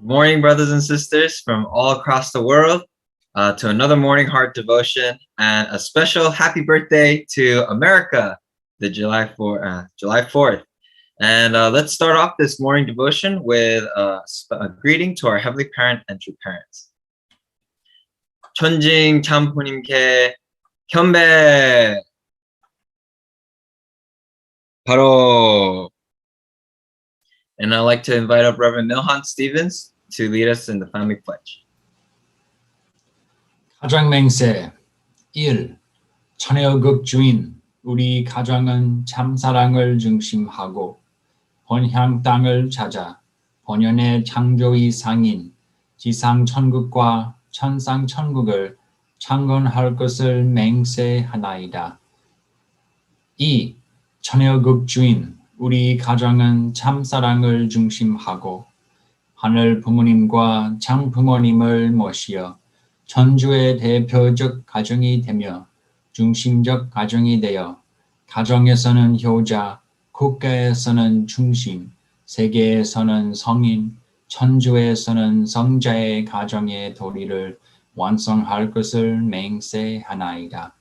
Morning, brothers and sisters from all across the world, to another morning heart devotion and a special happy birthday to America, the July 4th. And let's start off this morning devotion with a greeting to our Heavenly Parent and true parents. 천징 참부님께 경배! 바로! And I'd like to invite up Reverend Milhan Stevens to lead us in the family pledge. 가정맹세 1. 천혜의극 주인 우리 가정은 참사랑을 중심하고 본향 땅을 찾아 본연의 창조의 상인 지상천국과 천상천국을 창건할 것을 맹세하나이다. 2. 천혜의극 주인 우리 가정은 참사랑을 중심하고 하늘 부모님과 장부모님을 모시어 천주의 대표적 가정이 되며 중심적 가정이 되어 가정에서는 효자, 국가에서는 중심, 세계에서는 성인, 천주에서는 성자의 가정의 도리를 완성할 것을 맹세하나이다.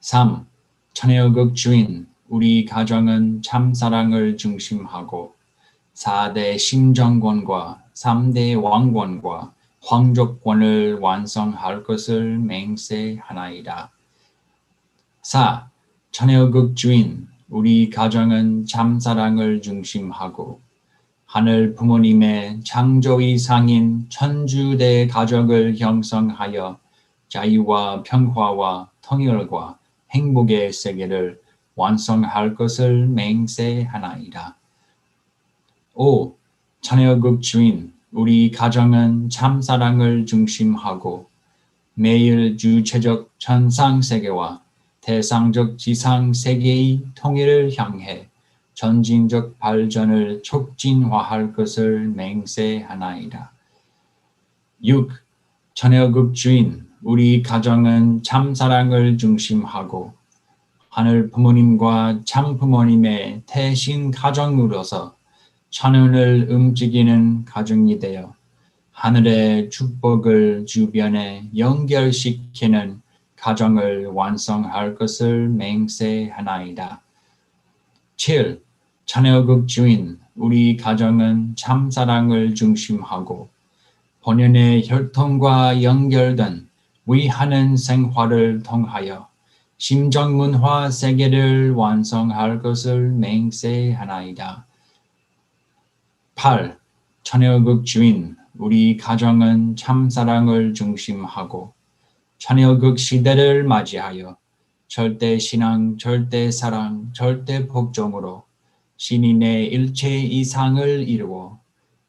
3. 천혜의극 주인 우리 가정은 참사랑을 중심하고 4대 심정권과 3대 왕권과皇族권을 완성할 것을 맹세하나이다. 4. 천혜의극 주인 우리 가정은 참사랑을 중심하고 하늘 부모님의 창조의 상인 천주대 가족을 형성하여 자유와 평화와 통일과 행복의 세계를 완성할 것을 맹세하나이다. 5. 천혜의극 주인 우리 가정은 참사랑을 중심하고 매일 주체적 천상세계와 대상적 지상세계의 통일을 향해 전진적 발전을 촉진화할 것을 맹세하나이다. 6. 천혜의극 주인 우리 가정은 참사랑을 중심하고 하늘 부모님과 장부모님의 태신 가정으로서 천운을 움직이는 가정이 되어 하늘의 축복을 주변에 연결시키는 가정을 완성할 것을 맹세하나이다. 7. 천혜의극 주인 우리 가정은 참사랑을 중심하고 본연의 혈통과 연결된 위하는 생활을 통하여 심정문화 세계를 완성할 것을 맹세하나이다. 8. 천혜의극 주인 우리 가정은 참사랑을 중심하고 천혜의극 시대를 맞이하여 절대신앙, 절대사랑, 절대복종으로 신인의 일체 이상을 이루어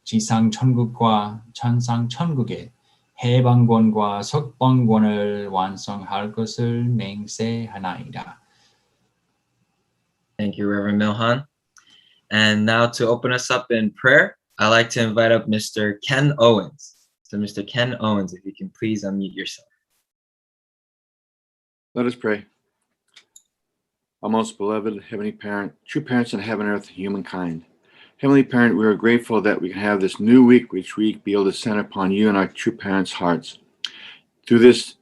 지상천국과 천상천국의 해방권과 석방권을 완성할 것을 맹세하나이다. Thank you, Reverend Milhan. And now to open us up in prayer, I'd like to invite up Mr. Ken Owens. So Mr. Ken Owens, if you can please unmute yourself. Let us pray. Our most beloved Heavenly Parent, true parents in heaven, earth, and humankind. Heavenly Parent, we are grateful that we can have this new week, which we be able to send upon you and our true parents' hearts. Through this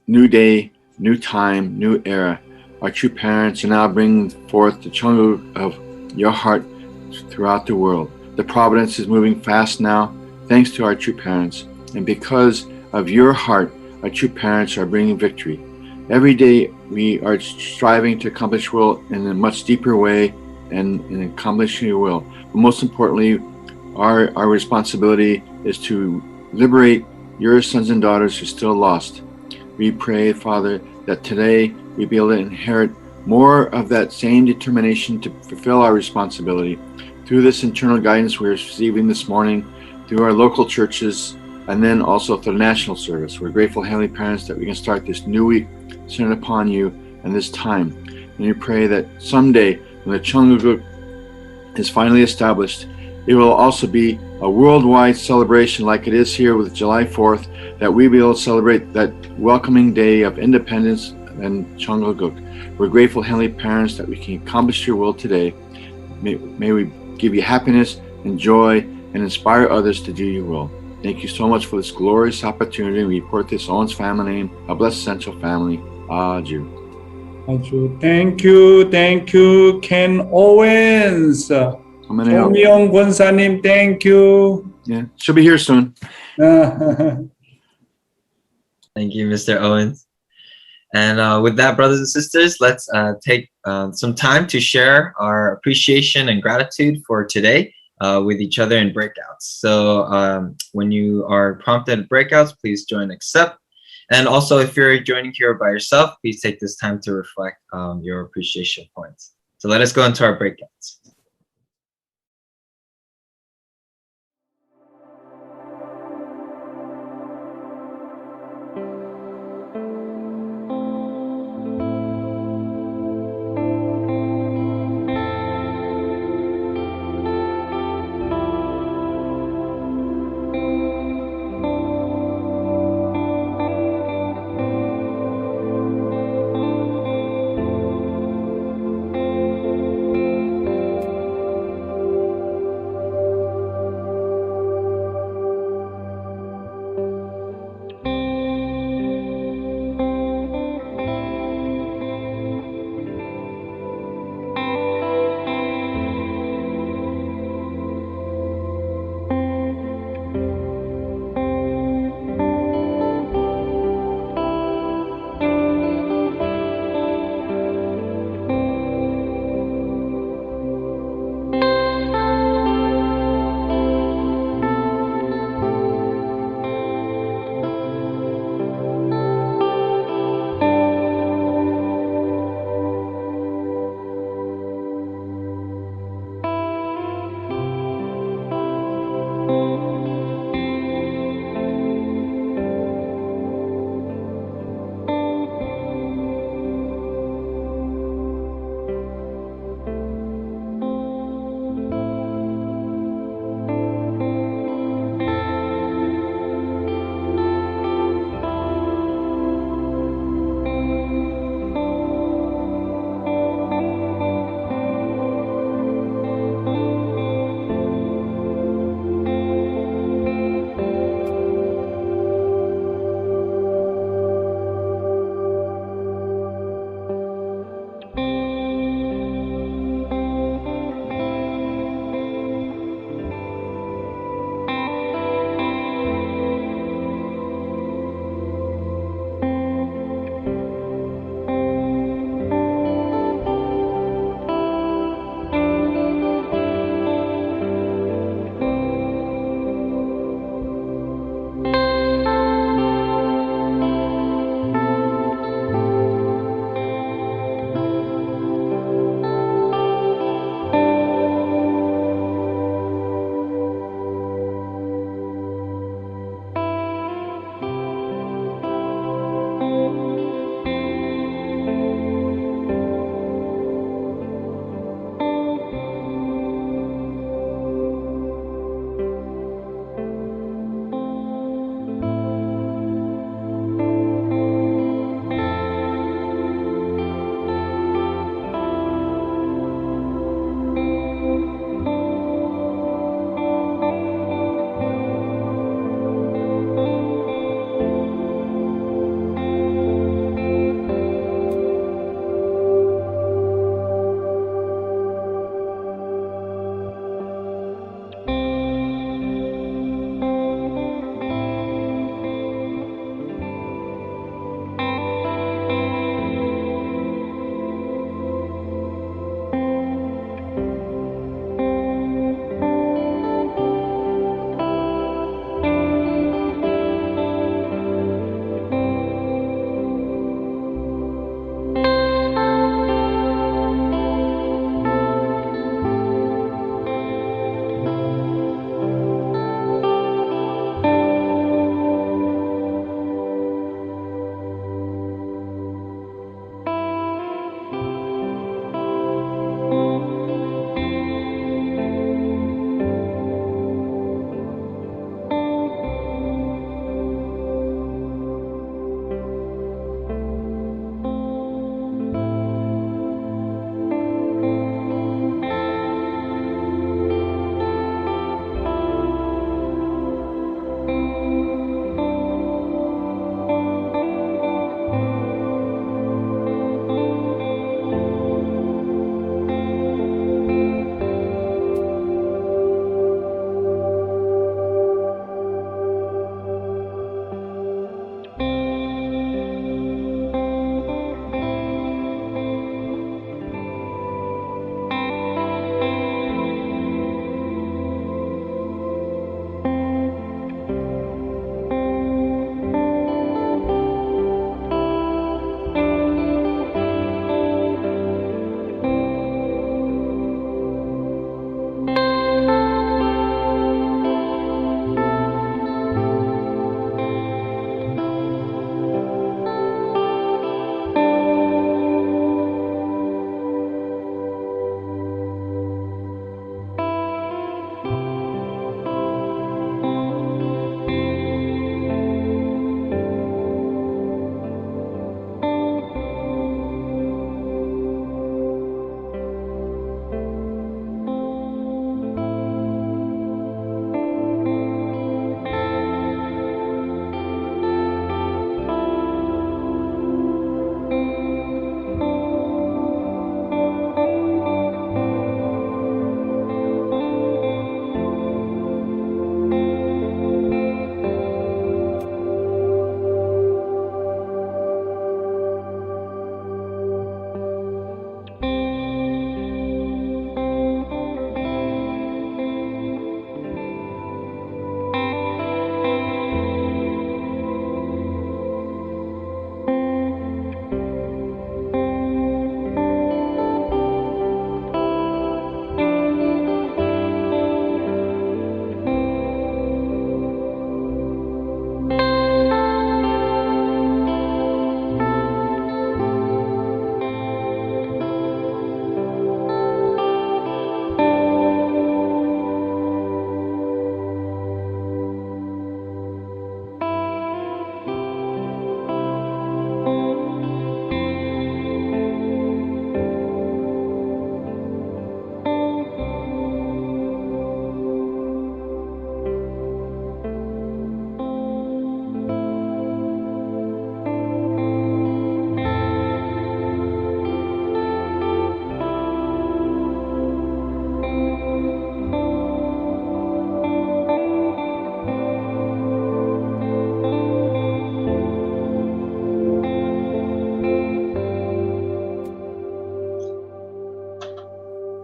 new day, new time, new era, our true parents are now bringing forth the chunk of your heart throughout the world. The providence is moving fast now, thanks to our true parents. And because of your heart, our true parents are bringing victory. Every day we are striving to accomplish will in a much deeper way and in accomplishing your will. But most importantly, our responsibility is to liberate your sons and daughters who are still lost. We pray, Father, that today we be able to inherit more of that same determination to fulfill our responsibility through this internal guidance we're receiving this morning, through our local churches, and then also through the national service. We're grateful, Heavenly Parents, that we can start this new week centered upon you and this time. And we pray that someday, when the Cheonguguk is finally established, it will also be a worldwide celebration like it is here with July 4th, that we be able to celebrate that welcoming day of independence and Cheonguguk. We're grateful, Heavenly Parents, that we can accomplish your will today. May we give you happiness and joy and inspire others to do your will. Thank you so much for this glorious opportunity. We report this Owens family name, a blessed central family. Aju. 아주 thank you Ken Owens, 조미영 권사님 thank you. Yeah, she'll be here soon. Thank you, Mr. Owens. And with that, brothers and sisters, let's take some time to share our appreciation and gratitude for today with each other in breakouts. So when you are prompted at breakouts, please join accept. And also, if you're joining here by yourself, please take this time to reflect your appreciation points. So let us go into our breakouts.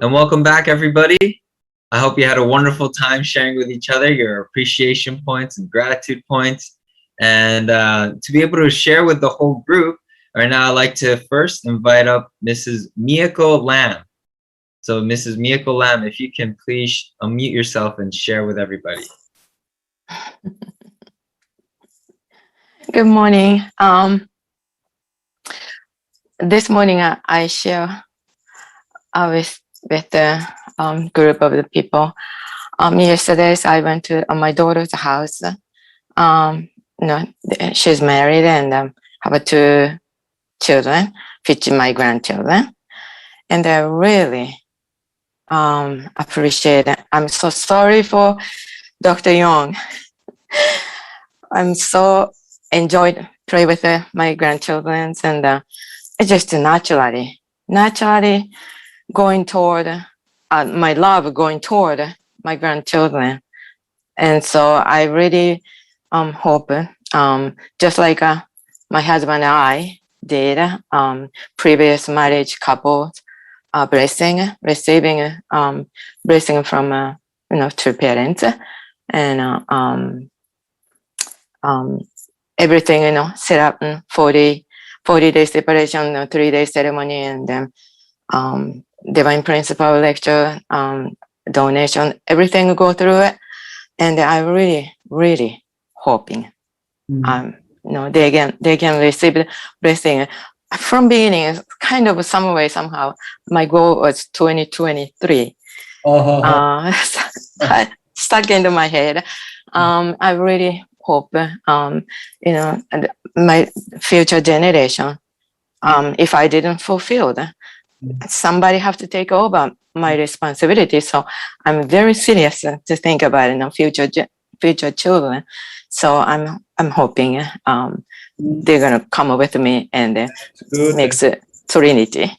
And welcome back, everybody. I hope you had a wonderful time sharing with each other your appreciation points and gratitude points. And to be able to share with the whole group, right now I'd like to first invite up Mrs. Miyako Lam. So Mrs. Miyako Lam, if you can please unmute yourself and share with everybody. Good morning. This morning I share with the group of the people. Yesterday I went to my daughter's house. She's married and have 2 children, which are my grandchildren. And I really appreciate it. I'm so sorry for Dr. Yong. I'm so enjoyed play with my grandchildren, and it's just naturally going toward my love going toward my grandchildren. And so I really hope, just like my husband and I did, previous marriage couples, receiving blessing from 2 parents, and everything set up in 40-day separation, 3-day ceremony, and then divine principle lecture, donation, everything go through it. And I really hoping they can receive the blessing. From beginning, kind of some way, somehow, my goal was 2023. Stuck into my head. I really hope, my future generation, if I didn't fulfill that, somebody have to take over my responsibility. So I'm very serious to think about it, future children. So I'm hoping they're gonna come with me and makes it Trinity.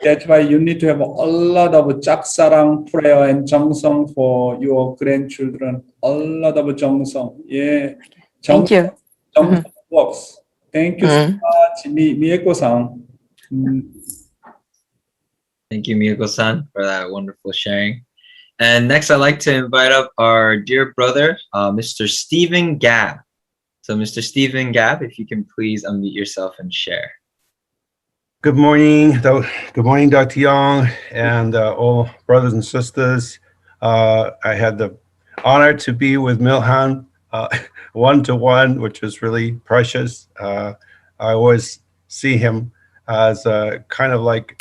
That's why you need to have a lot of 짝사랑 prayer and 정성 for your grandchildren. A lot of 정성. Yeah. Thank you. 정성 works. Thank you so much, Miyako-san. Thank you, Miyako-san, for that wonderful sharing. And next, I'd like to invite up our dear brother, Mr. Stephen Gabb. So, Mr. Stephen Gabb, if you can please unmute yourself and share. Good morning. Good morning, Dr. Yong, and all brothers and sisters. I had the honor to be with Milhan one-to-one, which was really precious. I always see him as kind of like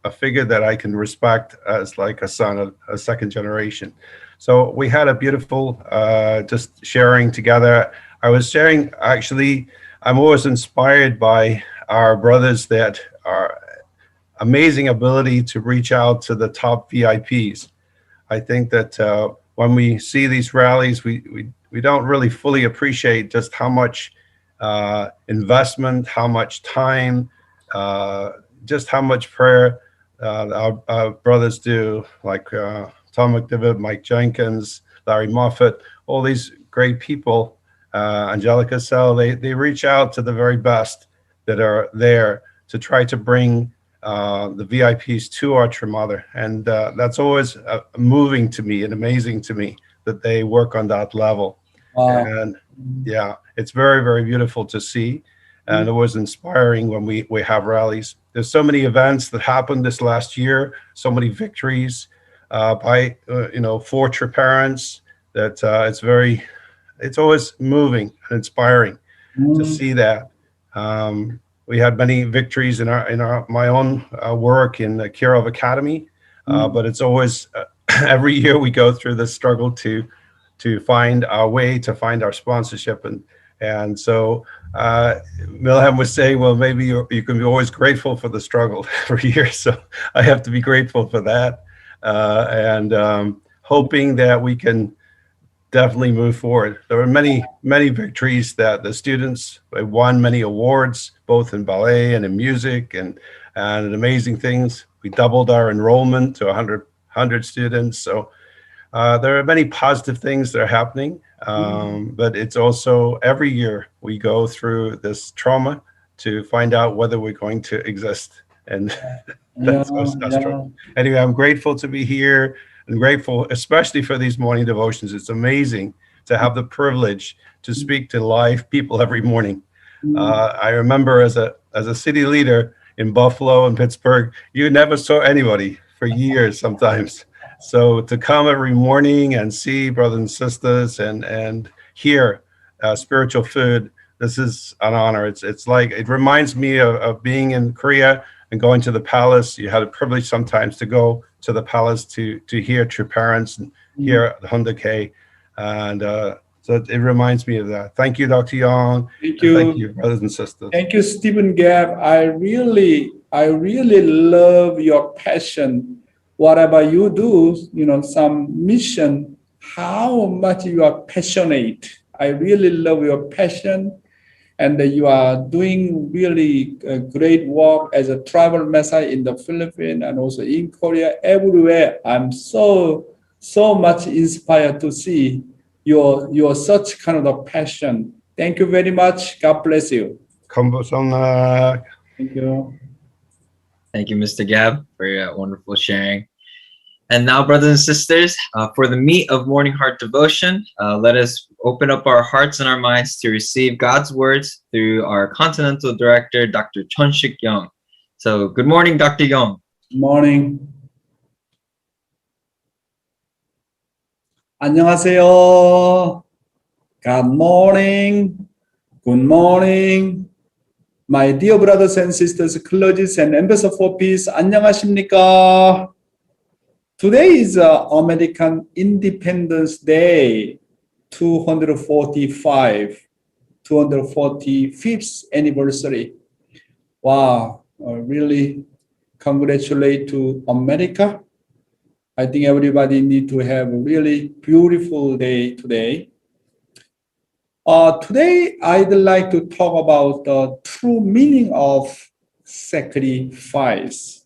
a figure that I can respect as like a son, a second generation. So we had a beautiful just sharing together. I was sharing, actually, I'm always inspired by our brothers that are amazing ability to reach out to the top VIPs. I think that when we see these rallies, we don't really fully appreciate just how much investment, how much time, just how much prayer our brothers do, like Tom McDivitt, Mike Jenkins, Larry Moffat, all these great people, Angelica Sell, they reach out to the very best that are there to try to bring the VIPs to our True Mother. And that's always moving to me and amazing to me that they work on that level. And yeah, it's very, very beautiful to see. And it was inspiring when we have rallies. There's so many events that happened this last year, so many victories by, 4 True Parents, that it's always moving and inspiring to see that. We had many victories in my own work in the Kirov Academy, but it's always every year we go through the struggle to find our way, to find our sponsorship, and so Milham was saying, well, maybe you can be always grateful for the struggle every year. So I have to be grateful for that, and hoping that we can definitely move forward. There were many victories that the students won, many awards, both in ballet and in music, and amazing things. We doubled our enrollment to 100 students. So there are many positive things that are happening, but it's also every year we go through this trauma to find out whether we're going to exist And Yeah, that's yeah. true. Anyway, I'm grateful to be here and grateful, especially for these morning devotions. It's amazing to have the privilege to speak to live people every morning. I remember as a city leader in Buffalo and Pittsburgh, you never saw anybody for years sometimes. So to come every morning and see brothers and sisters and hear spiritual food, this is an honor. It's like, it reminds me of being in Korea and going to the palace. You had a privilege sometimes to go to the palace to hear true parents and hear the Honda K. And so it reminds me of that. Thank you, Dr. Yong. Thank And thank you. you, brothers and sisters. Thank you, Stephen Gab. I really love your passion. Whatever you do, some mission, how much you are passionate. I really love your passion. And you are doing really great work as a travel messiah in the Philippines and also in Korea, everywhere. I'm so much inspired to see your such kind of a passion. Thank you very much. God bless you. 감사합니다. Thank you. Thank you, Mr. Gab, for your wonderful sharing. And now, brothers and sisters, for the meat of Morning Heart Devotion, let us open up our hearts and our minds to receive God's words through our Continental Director, Dr. Chonshik Yong. So, good morning, Dr. Yong. Good morning. 안녕하세요. Good morning. Good morning. My dear brothers and sisters, clergy and ambassadors for peace, 안녕하십니까? Today is American Independence Day, 245th anniversary. Wow, really congratulate to America. I think everybody need to have a really beautiful day today. Today, I'd like to talk about the true meaning of sacrifice.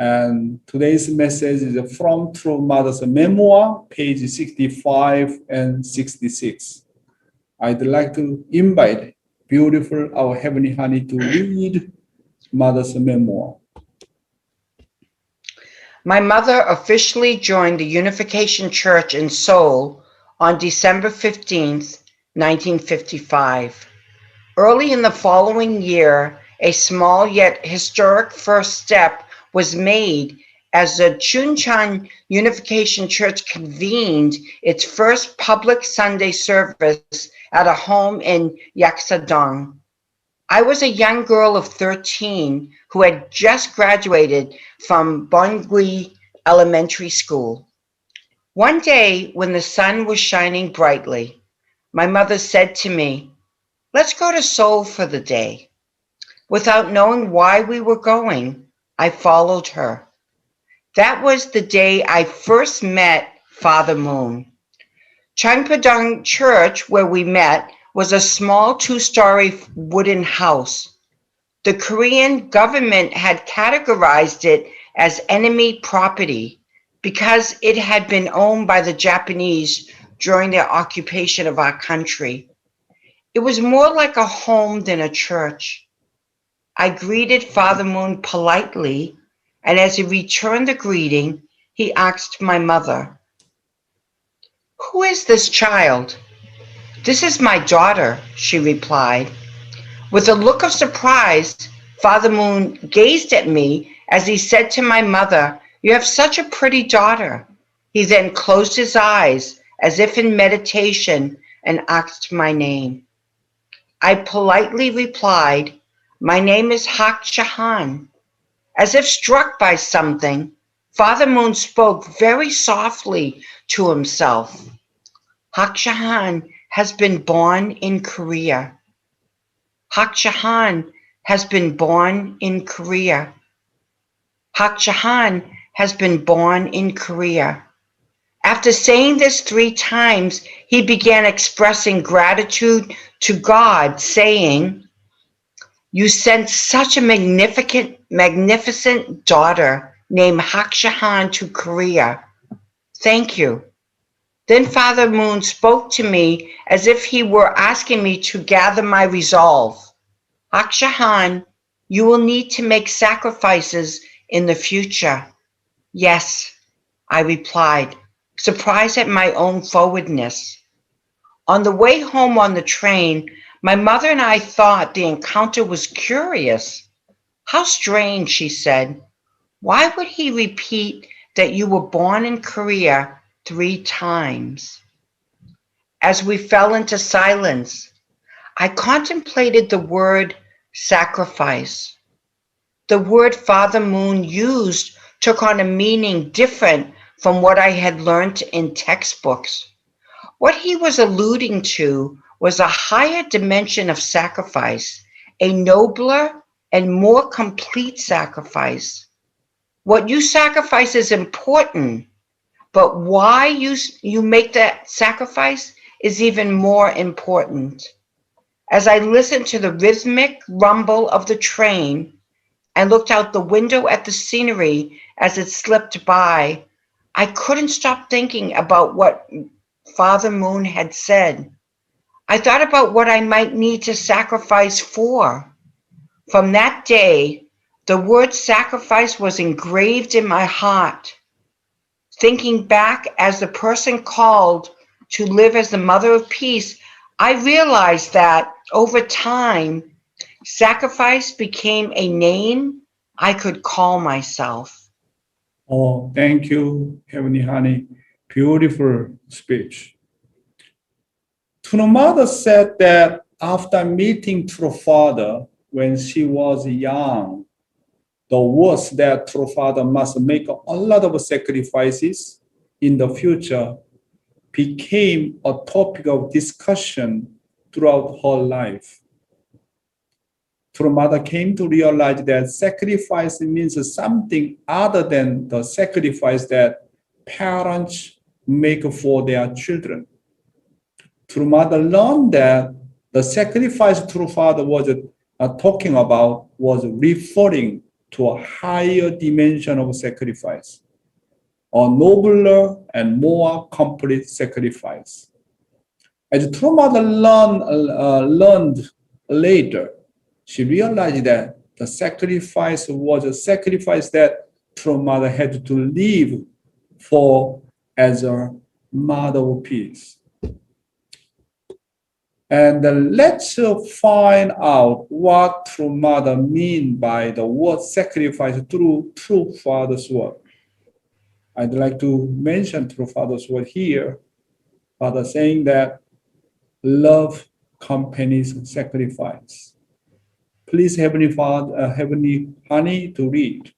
And today's message is from True Mother's Memoir, page 65 and 66. I'd like to invite beautiful our Heavenly Honey to read Mother's Memoir. My mother officially joined the Unification Church in Seoul on December 15th, 1955. Early in the following year, a small yet historic first step was made as the Chuncheon Unification Church convened its first public Sunday service at a home in Yaksadong. I was a young girl of 13 who had just graduated from Bongui Elementary School. One day, when the sun was shining brightly, my mother said to me, "Let's go to Seoul for the day." Without knowing why we were going, I followed her. That was the day I first met Father Moon. Changpadong Church, where we met, was a small two-story wooden house. The Korean government had categorized it as enemy property because it had been owned by the Japanese during their occupation of our country. It was more like a home than a church. I greeted Father Moon politely, and as he returned the greeting, he asked my mother, "Who is this child?" "This is my daughter," she replied. With a look of surprise, Father Moon gazed at me as he said to my mother, "You have such a pretty daughter." He then closed his eyes as if in meditation and asked my name. I politely replied, "My name is Hak Shahan." As if struck by something, Father Moon spoke very softly to himself. Hak Shahan has been born in Korea. Hak Shahan has been born in Korea. Hak Shahan has been born in Korea. After saying this 3 times, he began expressing gratitude to God, saying, "You sent such a magnificent daughter named Hak Shahan to Korea. Thank you." Then Father Moon spoke to me as if he were asking me to gather my resolve. "Hak Shahan, You will need to make sacrifices in the future. Yes, I replied, surprised at my own forwardness. On the way home on the train, my mother and I thought the encounter was curious. How strange, she said. Why would he repeat that you were born in Korea 3 times? As we fell into silence, I contemplated the word sacrifice. The word Father Moon used took on a meaning different from what I had learned in textbooks. What he was alluding to was a higher dimension of sacrifice, a nobler and more complete sacrifice. What you sacrifice is important, but why you make that sacrifice is even more important. As I listened to the rhythmic rumble of the train and looked out the window at the scenery as it slipped by, I couldn't stop thinking about what Father Moon had said. I thought about what I might need to sacrifice for. From that day, the word sacrifice was engraved in my heart. Thinking back as the person called to live as the mother of peace, I realized that over time, sacrifice became a name I could call myself. Oh, thank you, Heavenly Honey. Beautiful speech. True Mother said that after meeting True Father when she was young, the words that True Father must make a lot of sacrifices in the future became a topic of discussion throughout her life. True Mother came to realize that sacrifice means something other than the sacrifice that parents make for their children. True Mother learned that the sacrifice True Father was talking about was referring to a higher dimension of sacrifice, a nobler and more complete sacrifice. As True Mother learned later, she realized that the sacrifice was a sacrifice that True Mother had to live for as a mother of peace. And let's find out what True Mother mean by the word sacrifice through True Father's word. I'd like to mention True Father's word here. Father saying that love accompanies sacrifice. Please, Heavenly Father, Heavenly Honey, to read.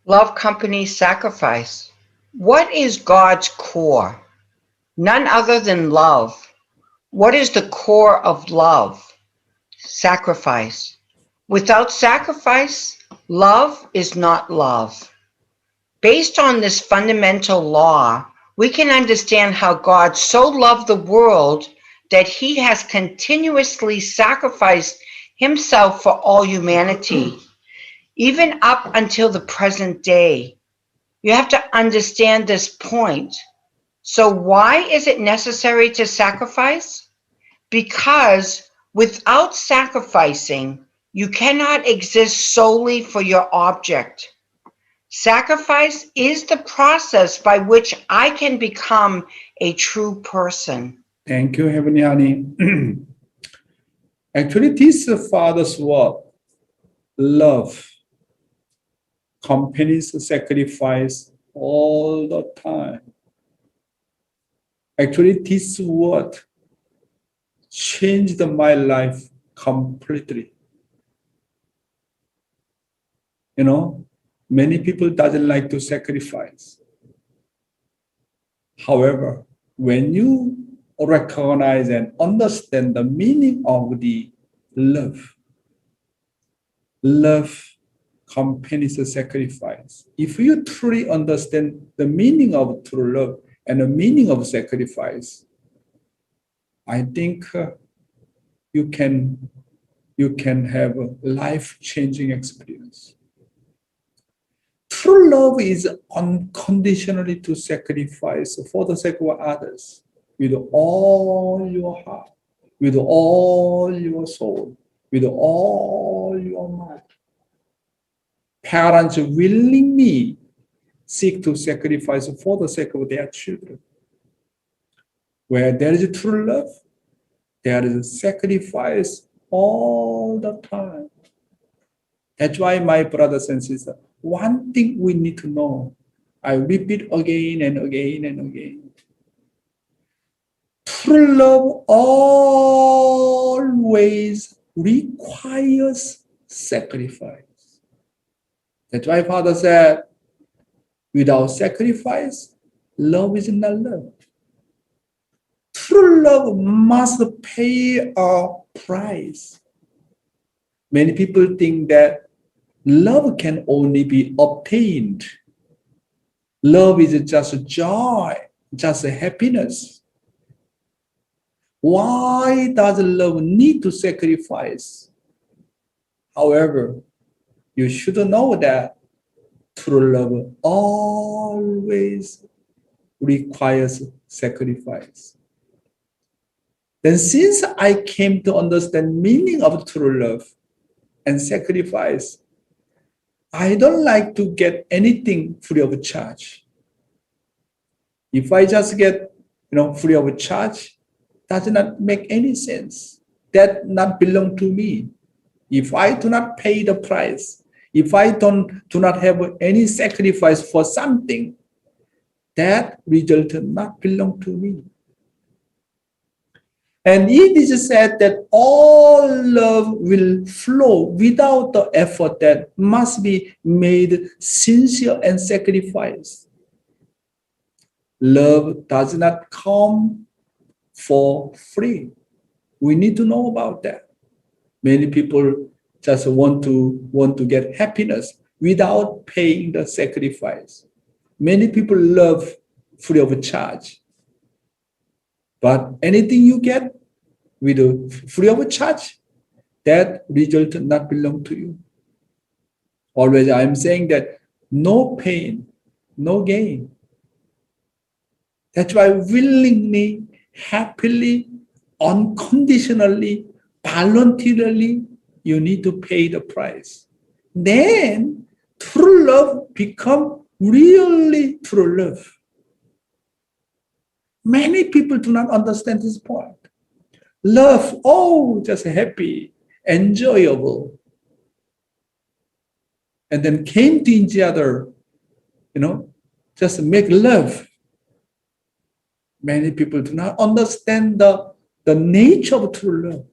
Love accompanies sacrifice. What is God's core? None other than love. What is the core of love? Sacrifice. Without sacrifice, love is not love. Based on this fundamental law, we can understand how God so loved the world that he has continuously sacrificed himself for all humanity, even up until the present day. You have to understand this point. So why is it necessary to sacrifice? Because without sacrificing, you cannot exist solely for your object. Sacrifice is the process by which I can become a true person. Thank you, Heavenly Honey. Actually, this Father's word, love, accompanies sacrifice all the time. Actually, this word changed my life completely. You know, many people doesn't like to sacrifice. However, when you recognize and understand the meaning of the love accompanies sacrifice. If you truly understand the meaning of true love and the meaning of sacrifice, I think you can have a life-changing experience. True love is unconditionally to sacrifice for the sake of others with all your heart, with all your soul, with all your might. Parents willingly seek to sacrifice for the sake of their children. Where there is true love, there is sacrifice all the time. That's why, my brothers and sisters, one thing we need to know, I repeat again and again and again. True love always requires sacrifice. That's why Father said, without sacrifice, love is not love. True love must pay a price. Many people think that love can only be obtained. Love is just joy, just happiness. Why does love need to sacrifice? However, you should know that true love always requires sacrifice. Then since I came to understand meaning of true love and sacrifice, I don't like to get anything free of charge. If I just get free of charge, does not make any sense. That not belong to me. If I do not pay the price, if I do not have any sacrifice for something, that result not belong to me. And it is said that all love will flow without the effort that must be made sincere and sacrifice. Love does not come for free. We need to know about that. Many people just want to get happiness without paying the sacrifice. Many people love free of charge. But anything you get with a free of charge, that result not belong to you. Always I'm saying that no pain, no gain. That's why willingly, happily, unconditionally, voluntarily, you need to pay the price. Then true love become really true love. Many people do not understand this point. Love, just happy, enjoyable. And then came to each other, just make love. Many people do not understand the nature of true love.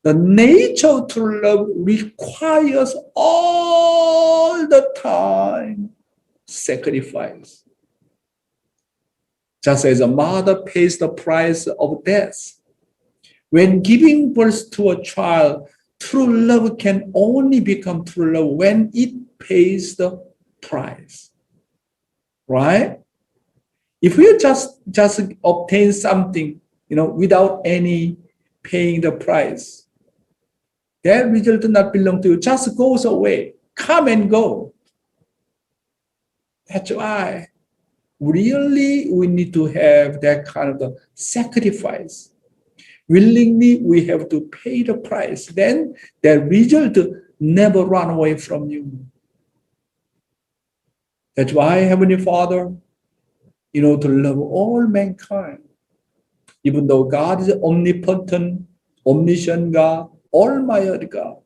The nature of true love requires all the time sacrifice. Just as a mother pays the price of death. When giving birth to a child, true love can only become true love when it pays the price. Right? If you just obtain something, without any paying the price, that result does not belong to you, just goes away, come and go. That's why really we need to have that kind of sacrifice. Willingly, we have to pay the price. Then that result never run away from you. That's why Heavenly Father, to love all mankind. Even though God is omnipotent, omniscient God, almighty God,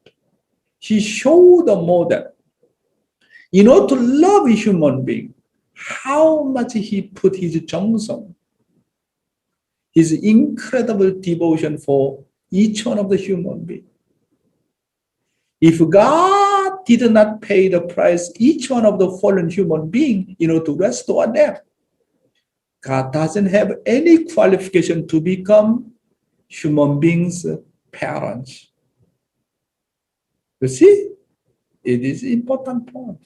He showed the model. To love a human being, how much He put His 정성, His incredible devotion for each one of the human beings. If God did not pay the price, each one of the fallen human beings, to restore them, God doesn't have any qualification to become human beings' parents. You see, it is an important point.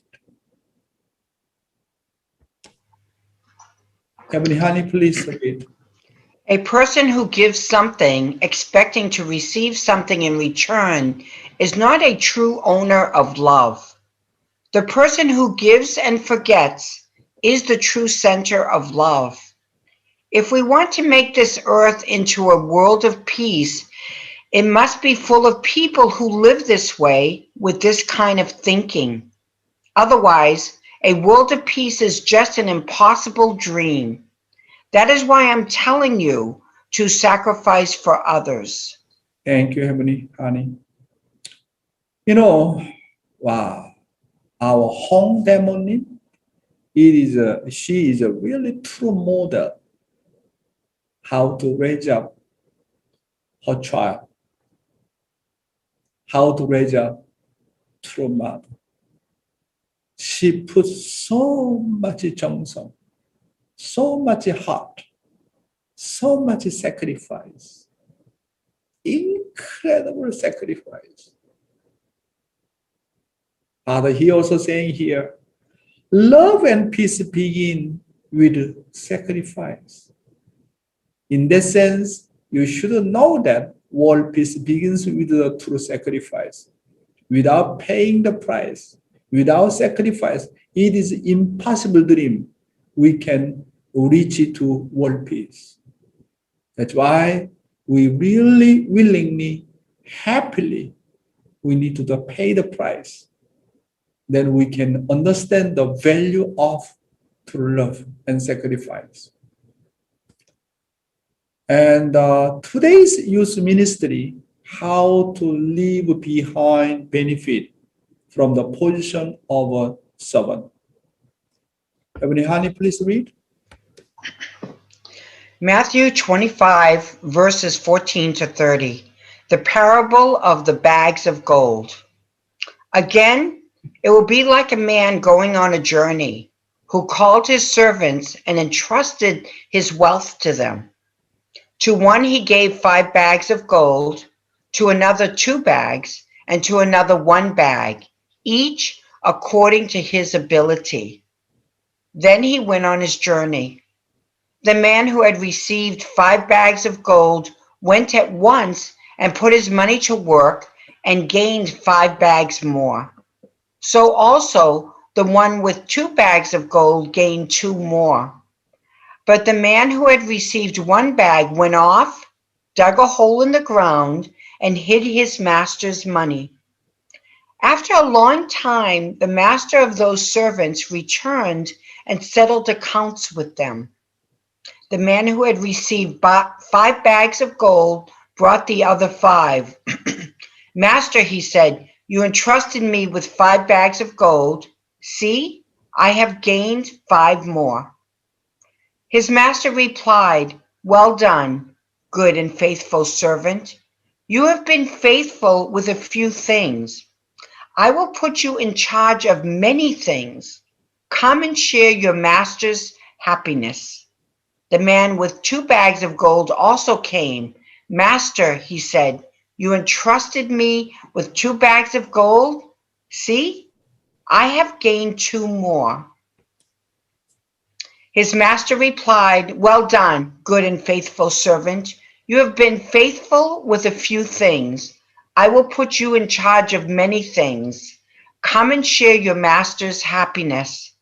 Heavenly Honey, please read. A person who gives something expecting to receive something in return is not a true owner of love. The person who gives and forgets is the true center of love. If we want to make this earth into a world of peace, It must be full of people who live this way with this kind of thinking. Otherwise, a world of peace is just an impossible dream. That is why I'm telling you to sacrifice for others. Thank you, Heavenly Honey. You know, wow, our Hong Demonin, she is a really true model how to raise up her child, how to raise up true mother. She puts so much 정성, so much heart, so much sacrifice, incredible sacrifice. Father, he also saying here, love and peace begin with sacrifice. In that sense, you should know that world peace begins with the true sacrifice. Without paying the price, without sacrifice, it is impossible dream we can reach it to world peace. That's why we really willingly, happily, we need to pay the price. Then we can understand the value of true love and sacrifice. And today's youth ministry, how to leave behind benefit from the position of a servant. Heavenly Honey, please read. Matthew 25, verses 14 to 30. The parable of the bags of gold. Again, it will be like a man going on a journey who called his servants and entrusted his wealth to them. To one he gave 5 bags of gold, to another 2 bags, and to another 1 bag, each according to his ability. Then he went on his journey. The man who had received 5 bags of gold went at once and put his money to work and gained 5 bags more. So also the one with 2 bags of gold gained 2 more. But the man who had received 1 bag went off, dug a hole in the ground, and hid his master's money. After a long time, the master of those servants returned and settled accounts with them. The man who had received 5 bags of gold brought the other 5. Master, he said, you entrusted me with 5 bags of gold. See, I have gained 5 more. His master replied, well done, good and faithful servant. You have been faithful with a few things. I will put you in charge of many things. Come and share your master's happiness. The man with 2 bags of gold also came. Master, he said, you entrusted me with 2 bags of gold? See, I have gained 2 more. His master replied, well done, good and faithful servant. You have been faithful with a few things. I will put you in charge of many things. Come and share your master's happiness.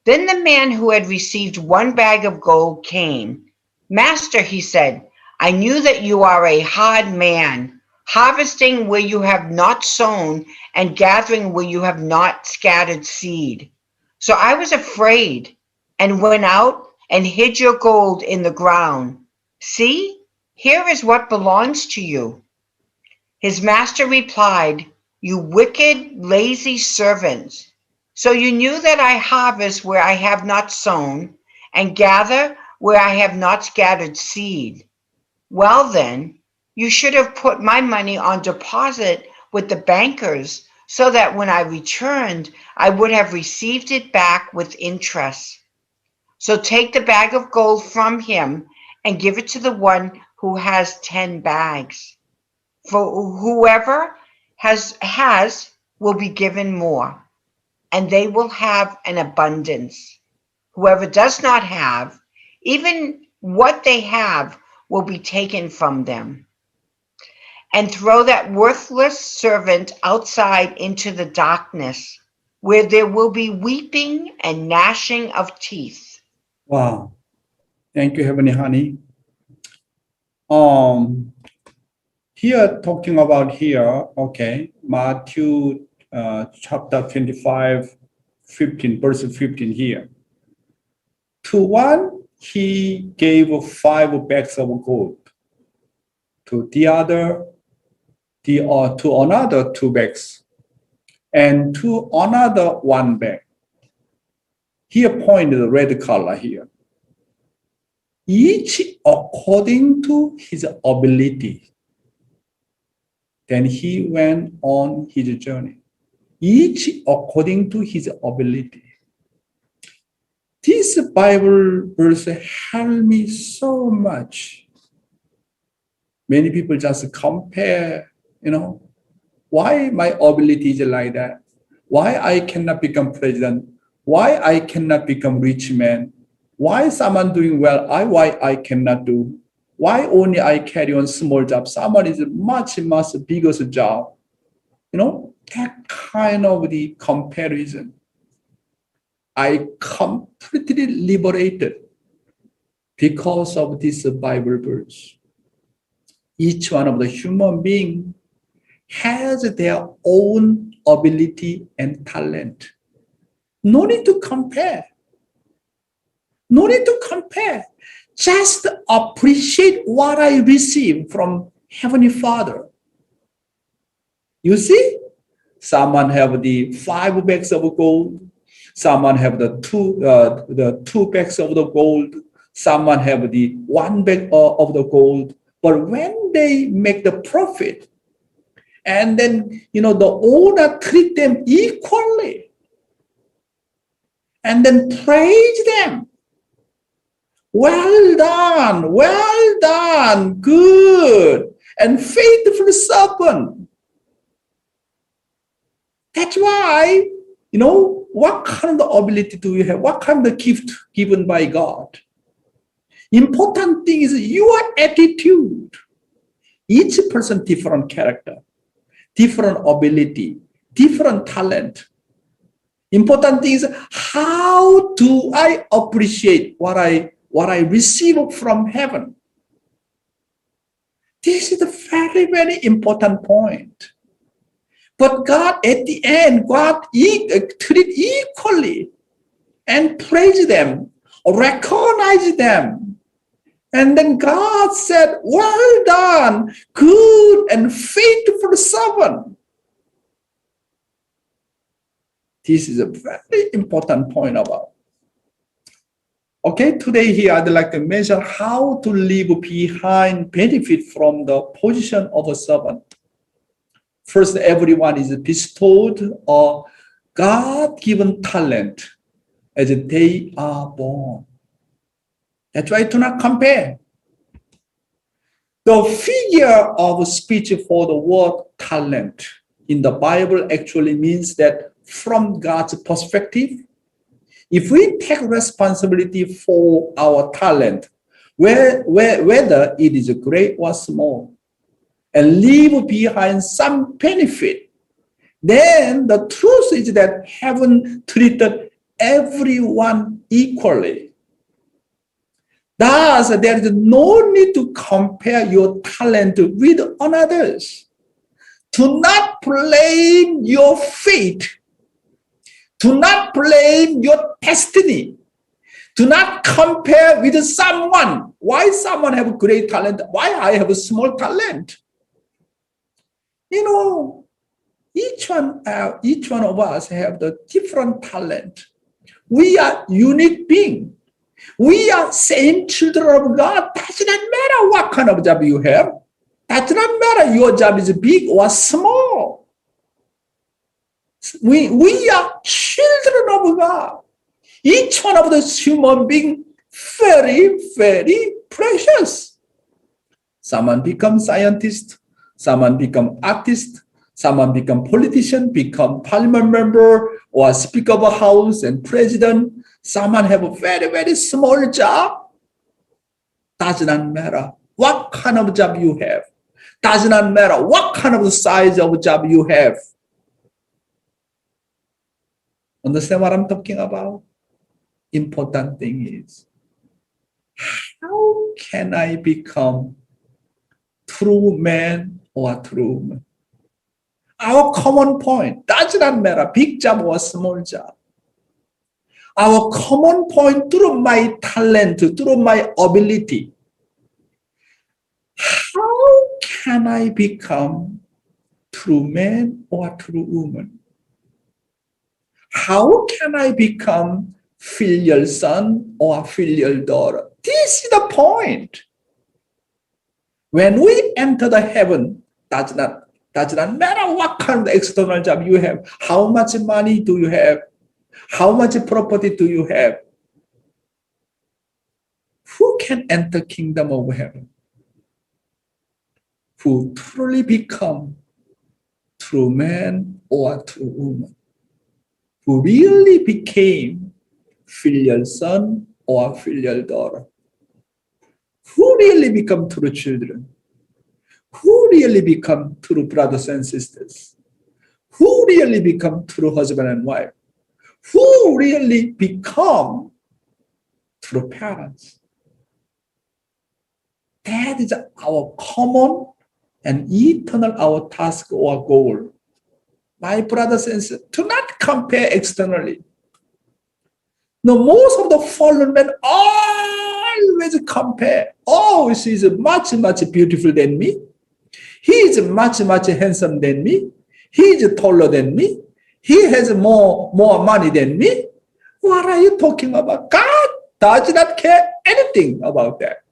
Then the man who had received 1 bag of gold came. Master, he said, I knew that you are a hard man, harvesting where you have not sown and gathering where you have not scattered seed. So I was afraid and went out and hid your gold in the ground. See, here is what belongs to you. His master replied, you wicked, lazy servants. So you knew that I harvest where I have not sown and gather where I have not scattered seed. Well then, you should have put my money on deposit with the bankers so that when I returned, I would have received it back with interest. So take the bag of gold from him and give it to the one who has 10 bags. For whoever has will be given more, and they will have an abundance. Whoever does not have, even what they have will be taken from them. And throw that worthless servant outside into the darkness, where there will be weeping and gnashing of teeth. Wow. Thank you, Heavenly Honey. here talking about here, okay, Matthew chapter 25, 15, verse 15 here. To one, he gave 5 bags of gold. To the other, to another 2 bags. And to another 1 bag. Here pointed the red color here. Each according to his ability. Then he went on his journey. Each according to his ability. This Bible verse helped me so much. Many people just compare, why my ability is like that? Why I cannot become president? Why I cannot become rich man? Why someone doing well? Why I cannot do? Why only I carry on small job? Someone is much, much bigger job. That kind of the comparison. I completely liberated because of this Bible verse. Each one of the human being has their own ability and talent. No need to compare. No need to compare. Just appreciate what I receive from Heavenly Father. You see, someone have the 5 bags of gold. Someone have the two bags of the gold. Someone have the 1 bag of the gold. But when they make the profit, and then, the owner treat them equally, and then praise them. Well done, good and faithful servant. That's why, what kind of ability do you have? What kind of gift given by God? Important thing is your attitude. Each person different character, different ability, different talent. Important thing is how do I appreciate what I receive from heaven? This is a very, very important point. But God, at the end, God treat equally and praise them, recognize them. And then God said, well done, good and faithful servant. This is a very important point about. Okay, today here I'd like to mention how to leave behind benefit from the position of a servant. First, everyone is bestowed a God-given talent as they are born. That's why do not compare. The figure of speech for the word talent in the Bible actually means that from God's perspective, if we take responsibility for our talent, whether it is great or small, and leave behind some benefit, then the truth is that heaven treated everyone equally. Thus, there is no need to compare your talent with others. Do not blame your fate. Do not blame your destiny. Do not compare with someone. Why someone have great talent? Why I have a small talent? Each one of us have the different talent. We are unique beings. We are same children of God. Does not matter what kind of job you have. Does not matter your job is big or small. We are children of God. Each one of those human beings very, very precious. Someone becomes scientist. Someone become artist. Someone become politician, become parliament member, or speaker of a house and president. Someone have a very, very small job. Does not matter what kind of job you have. Does not matter what kind of size of job you have. Understand what I'm talking about? Important thing is, how can I become true man or true woman. Our common point does not matter, big job or small job. Our common point through my talent, through my ability. How can I become true man or true woman? How can I become filial son or filial daughter? This is the point. When we enter the heaven, does not matter what kind of external job you have, how much money do you have, how much property do you have. Who can enter kingdom of heaven? Who truly become true man or true woman? Who really became filial son or filial daughter? Who really become true children? Who really become true brothers and sisters? Who really become true husband and wife? Who really become true parents? That is our common and eternal our task or goal. My brothers and sisters, do not compare externally. No, most of the fallen men always compare. Oh, she is much, much beautiful than me. He is much, much handsome than me. He is taller than me. He has more money than me. What are you talking about? God does not care anything about that.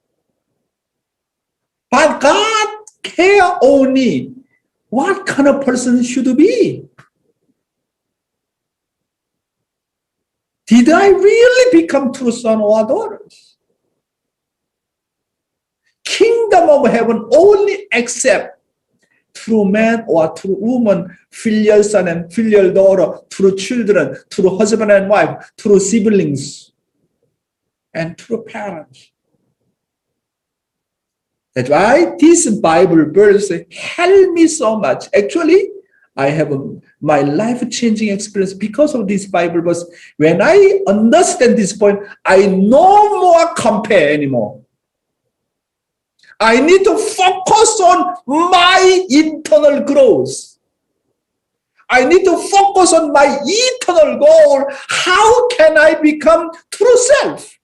But God cares only what kind of person should be. Did I really become true son or daughters? Kingdom of heaven only accept true man or true woman, filial son and filial daughter, true children, true husband and wife, true siblings, and true parents. That's why this Bible verse helped me so much. Actually, I have my life-changing experience because of this Bible verse. When I understand this point, I no more compare anymore. I need to focus on my internal growth. I need to focus on my eternal goal. How can I become true self?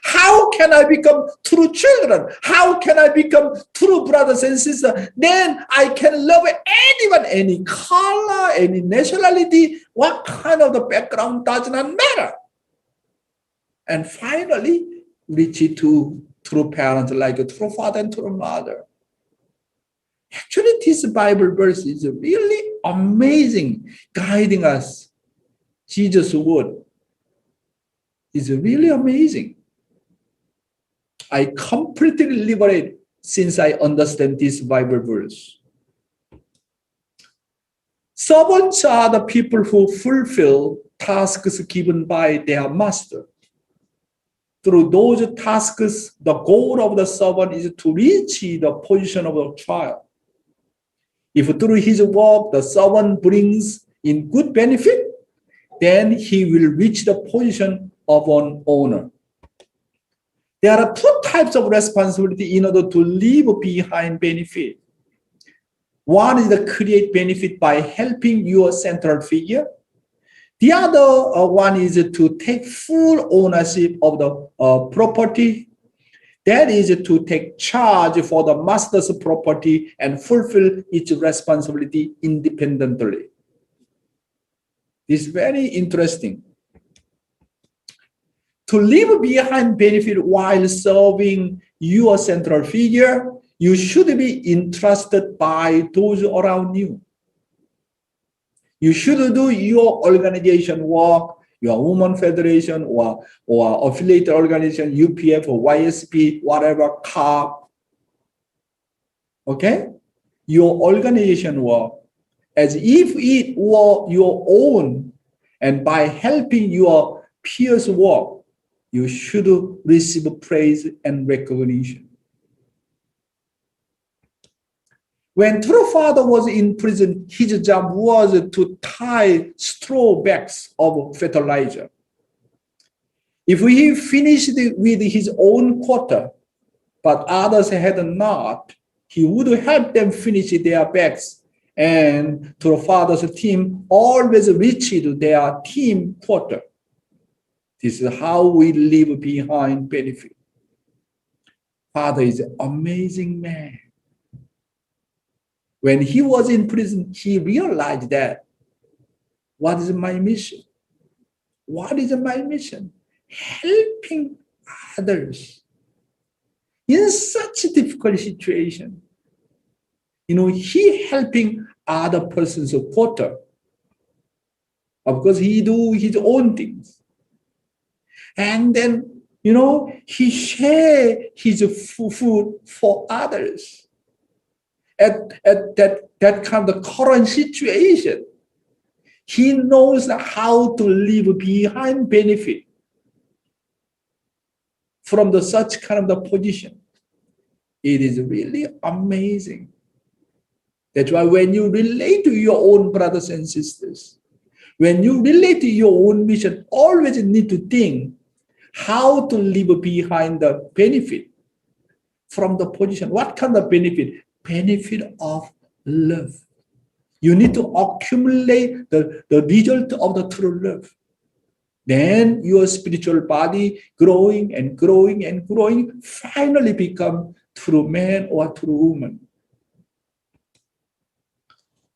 How can I become true children? How can I become true brothers and sisters? Then I can love anyone, any color, any nationality, what kind of the background does not matter. And finally, reach to true parents like a true father and true mother. Actually, this Bible verse is really amazing, guiding us. Jesus' word is really amazing. I completely liberated since I understand this Bible verse. Servants are the people who fulfill tasks given by their master. Through those tasks, the goal of the servant is to reach the position of a child. If through his work the servant brings in good benefit, then he will reach the position of an owner. There are two types of responsibility in order to leave behind benefit. One is to create benefit by helping your central figure. The other one is to take full ownership of the property. That is to take charge for the master's property and fulfill its responsibility independently. This is very interesting. To leave behind benefit while serving your central figure, you should be entrusted by those around you. You should do your organization work, your woman federation or affiliated organization, UPF or YSP, whatever, CAP. Okay? Your organization work as if it were your own, and by helping your peers work, you should receive praise and recognition. When true father was in prison, his job was to tie straw bags of fertilizer. If he finished with his own quota, but others had not, he would help them finish their bags. And to the father's team, always reach to their team quarter. This is how we leave behind benefit. Father is an amazing man. When he was in prison, he realized that, what is my mission? What is my mission? Helping others in such a difficult situation. He helping other person's quarter. Of course, he do his own things. And then, he share his food for others. At that kind of current situation, he knows how to leave behind benefit from such kind of position. It is really amazing. That's why when you relate to your own brothers and sisters, when you relate to your own mission, always need to think how to leave behind the benefit from the position. What kind of benefit? Benefit of love. You need to accumulate the result of the true love. Then your spiritual body growing and growing and growing finally become true man or true woman.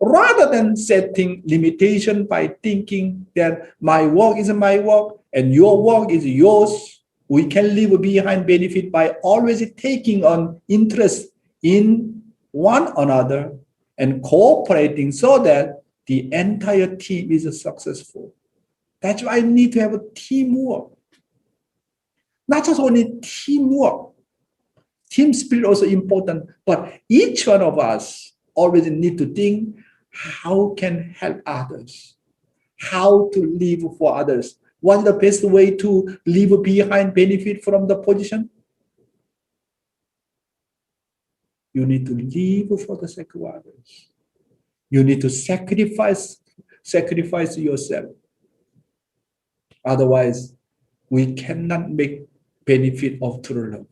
Rather than setting limitation by thinking that my work is my work and your work is yours, we can leave behind benefit by always taking on interest in one another and cooperating so that the entire team is successful. That's why I need to have a teamwork. Not just only teamwork. Team spirit also important, but each one of us always need to think how can help others, how to live for others. What's the best way to leave behind benefit from the position? You need to live for the sake of others. You need to sacrifice yourself. Otherwise, we cannot make benefit of true love.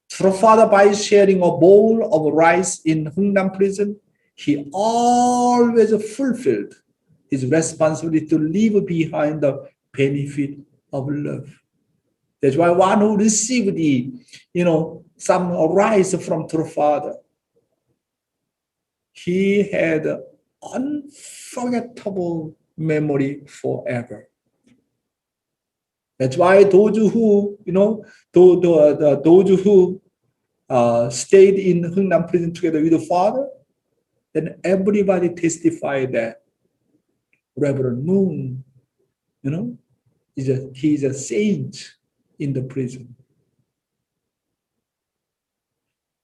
True Father, by sharing a bowl of rice in Hungnam prison, he always fulfilled his responsibility to leave behind the benefit of love. That's why one who received some rice from True Father, he had an unforgettable memory forever. That's why those who, those who stayed in Hungnam prison together with the Father, then everybody testified that Reverend Moon, he's a saint in the prison.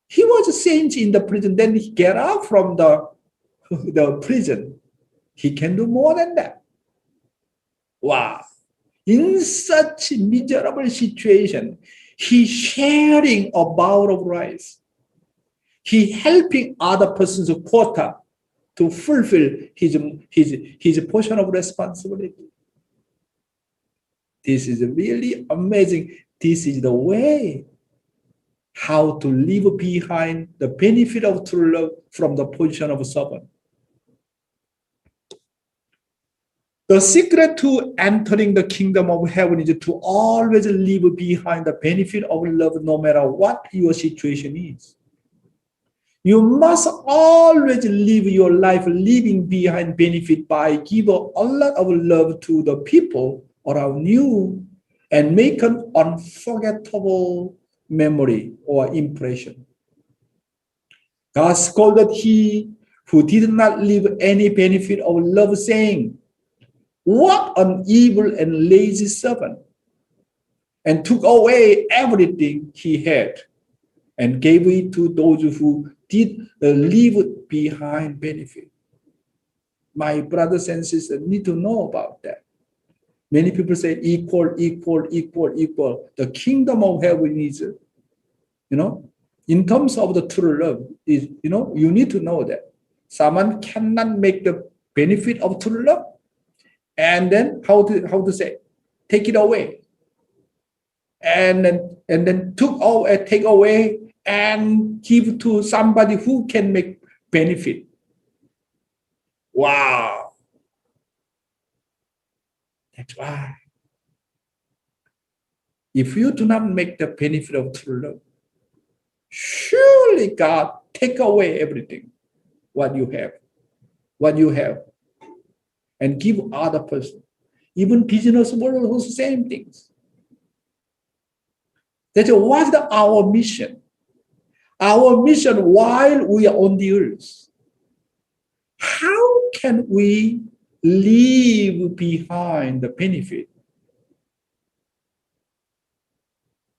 He was a saint in the prison. Then he get out from the prison. He can do more than that. Wow. In such miserable situation, he sharing a bowl of rice. He helping other person's quota to fulfill his portion of responsibility. This is really amazing. This is the way how to leave behind the benefit of true love from the position of a servant. The secret to entering the kingdom of heaven is to always leave behind the benefit of love no matter what your situation is. You must always live your life leaving behind benefit by giving a lot of love to the people around you and make an unforgettable memory or impression. God scolded he who did not leave any benefit of love, saying, "What an evil and lazy servant," and took away everything he had and gave it to those who did leave behind benefit. My brothers and sisters need to know about that. Many people say equal. The kingdom of heaven is, in terms of the true love, is, you need to know that someone cannot make the benefit of true love, and then how to say, take it away, and then take away and give to somebody who can make benefit. Wow. That's why. If you do not make the benefit of true love, surely God take away everything, what you have, and give other person. Even business world also same things. That's what's our mission. Our mission while we are on the earth. How can we leave behind the benefit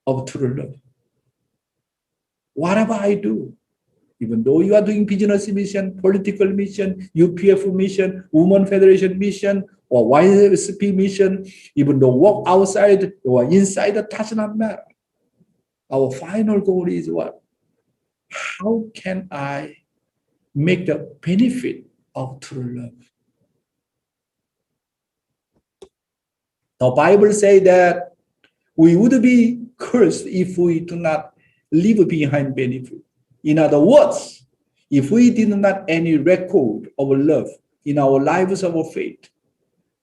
of true love? Whatever I do, even though you are doing business mission, political mission, UPF mission, Women Federation mission, or YSP mission, even though work outside or inside, it does not matter. Our final goal is what? How can I make the benefit of true love? The Bible says that we would be cursed if we do not leave behind benefit. In other words, if we did not any record of love in our lives of faith,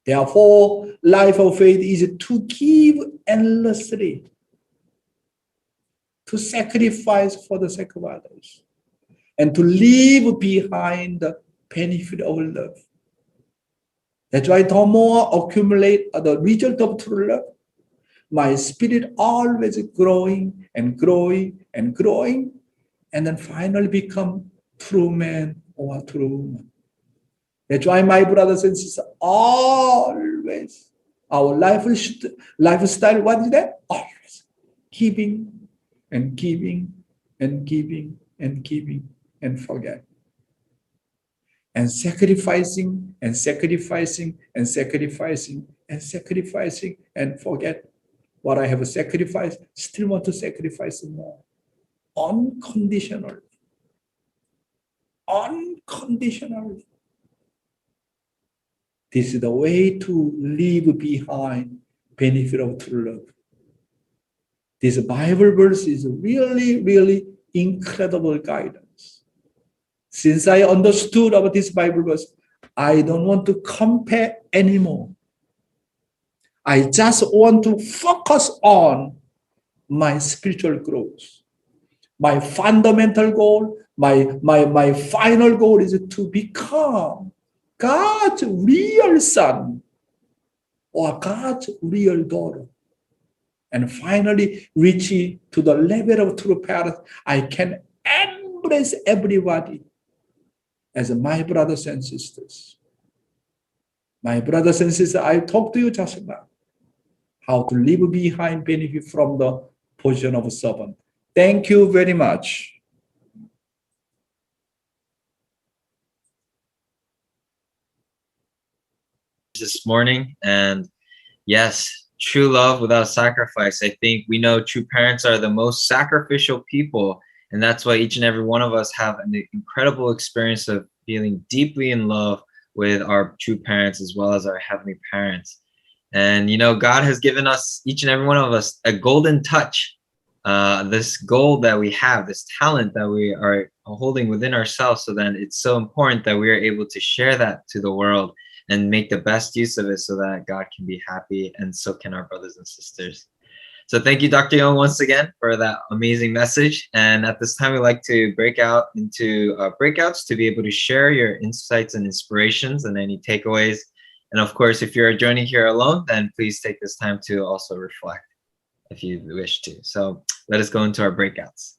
therefore, life of faith is to give endlessly, to sacrifice for the sake of others, and to leave behind the benefit of love. That's why the more accumulate the result of true love, my spirit always growing and growing and growing, and then finally become true man or true woman. That's why, my brothers and sisters, always our lifestyle, what is that? Always giving and giving and giving and giving and forget. And sacrificing and sacrificing and sacrificing and sacrificing and forget what I have sacrificed, still want to sacrifice more. Unconditionally. Unconditionally. This is the way to leave behind benefit of true love. This Bible verse is really, really incredible guidance. Since I understood about this Bible verse, I don't want to compare anymore. I just want to focus on my spiritual growth. My fundamental goal, my final goal is to become God's real son or God's real daughter. And finally reach to the level of true parents. I can embrace everybody as my brothers and sisters. My brothers and sisters, I talked to you just now. How to leave behind benefit from the position of a servant. Thank you very much. This morning, and yes, true love without sacrifice. I think we know true parents are the most sacrificial people, and that's why each and every one of us have an incredible experience of feeling deeply in love with our true parents as well as our heavenly parents. And God has given us, each and every one of us, a golden touch, this gold that we have, this talent that we are holding within ourselves. So then it's so important that we are able to share that to the world and make the best use of it so that God can be happy, and so can our brothers and sisters. So thank you, Dr. Yong, once again for that amazing message. And at this time, we'd like to break out into breakouts to be able to share your insights and inspirations and any takeaways. And of course, if you're joining here alone, then please take this time to also reflect if you wish to. So let us go into our breakouts.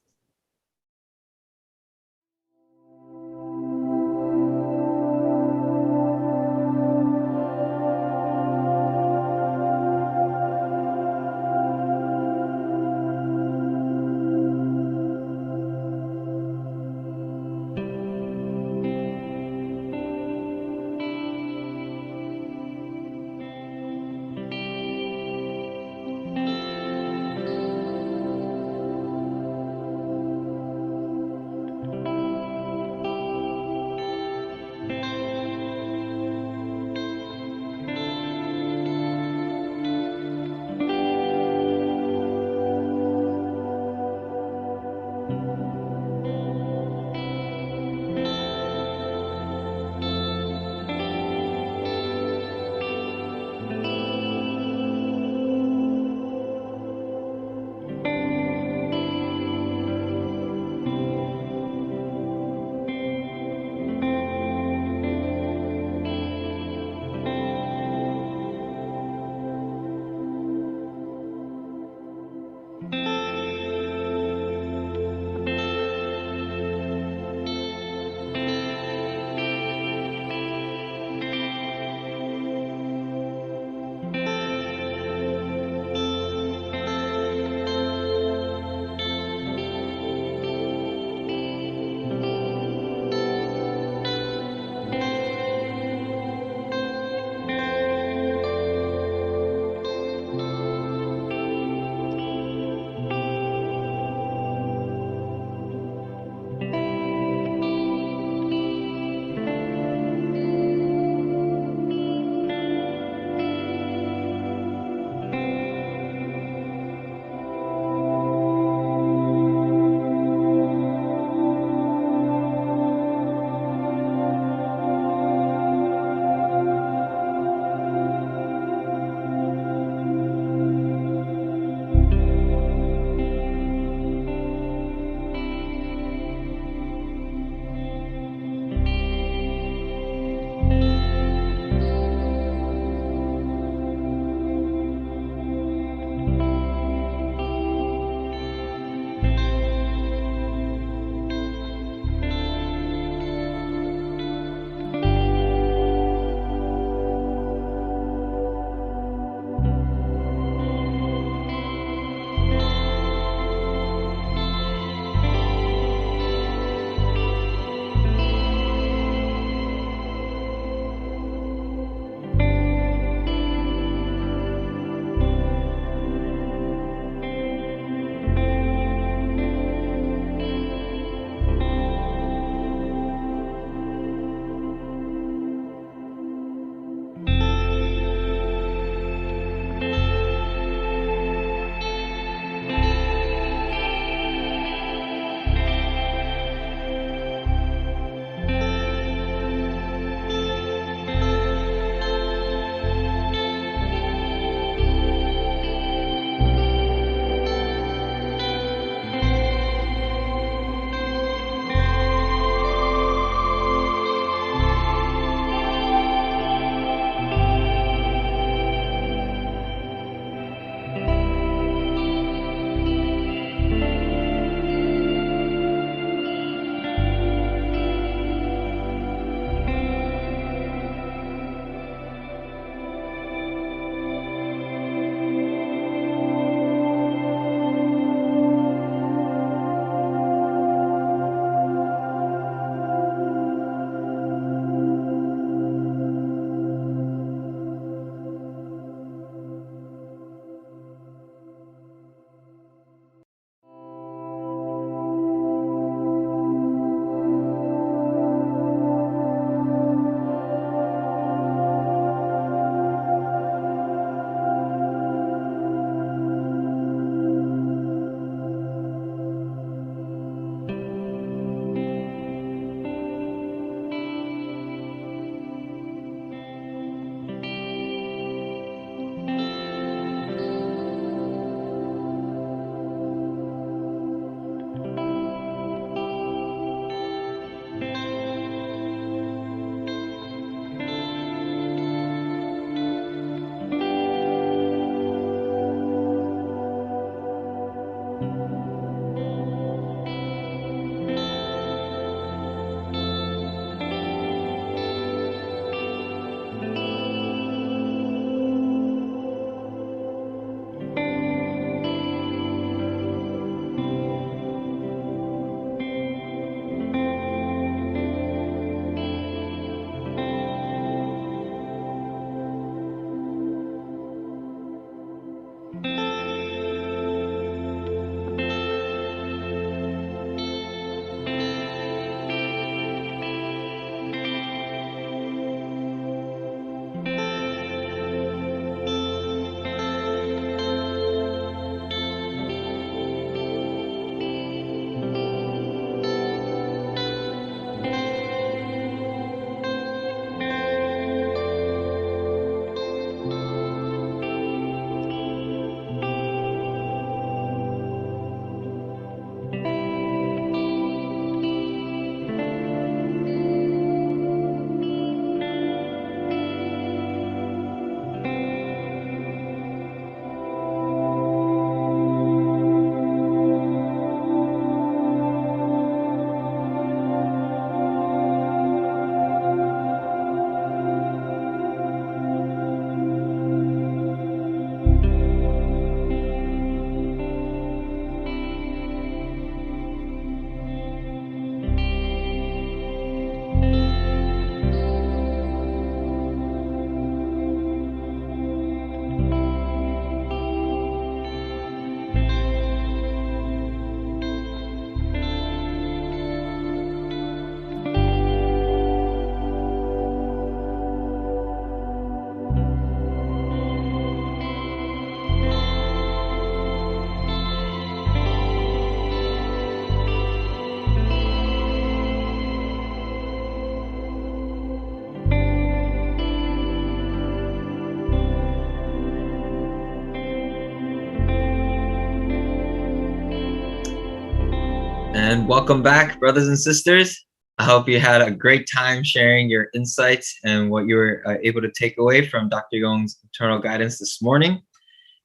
And welcome back, brothers and sisters. I hope you had a great time sharing your insights and what you were able to take away from Dr. Yong's eternal guidance this morning.